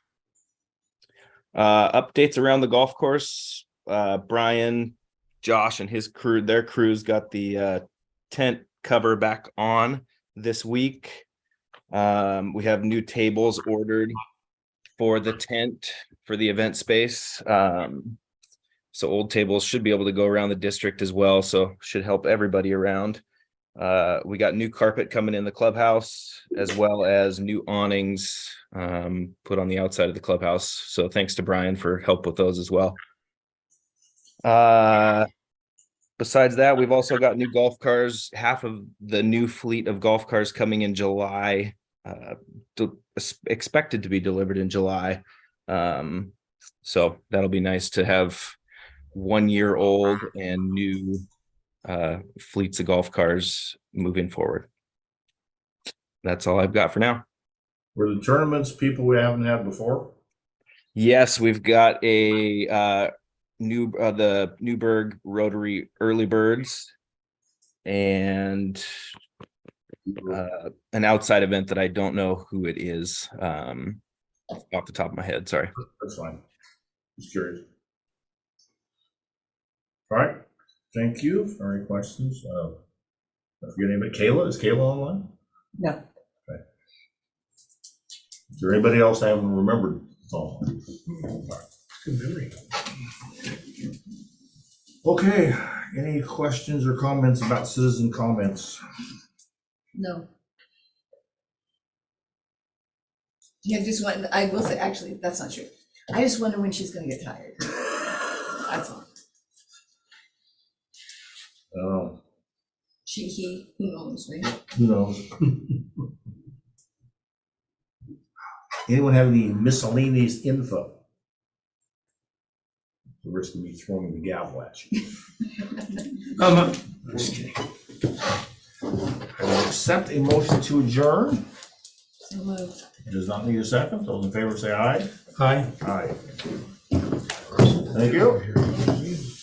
S18: Updates around the golf course. Brian, Josh, and his crew, their crews got the tent cover back on this week. We have new tables ordered for the tent for the event space. So old tables should be able to go around the district as well. So should help everybody around. We got new carpet coming in the clubhouse, as well as new awnings put on the outside of the clubhouse. So thanks to Brian for help with those as well. Besides that, we've also got new golf cars. Half of the new fleet of golf cars coming in July, expected to be delivered in July. So that'll be nice to have 1 year old and new fleets of golf cars moving forward. That's all I've got for now.
S1: Were the tournaments people we haven't had before?
S18: Yes, we've got a the Newburgh Rotary Early Birds and an outside event that I don't know who it is off the top of my head. Sorry.
S1: That's fine. Just curious. All right. Thank you for any questions. I forget anybody. Kayla, is Kayla online?
S9: No.
S1: Okay. Is there anybody else I haven't remembered? Oh.
S3: Good memory.
S1: Okay, any questions or comments about citizen comments?
S2: No. Yeah, just want, I will say, actually, that's not true. I just wonder when she's gonna get tired. That's all.
S1: Oh,
S2: He, who knows, right?
S1: who knows? Anyone have any miscellaneous info? The risk of me throwing the gavel at you. Just kidding. I will accept a motion to adjourn.
S2: So moved.
S1: Does not need a second. Those in favor say aye.
S3: Aye.
S1: Aye. Thank you.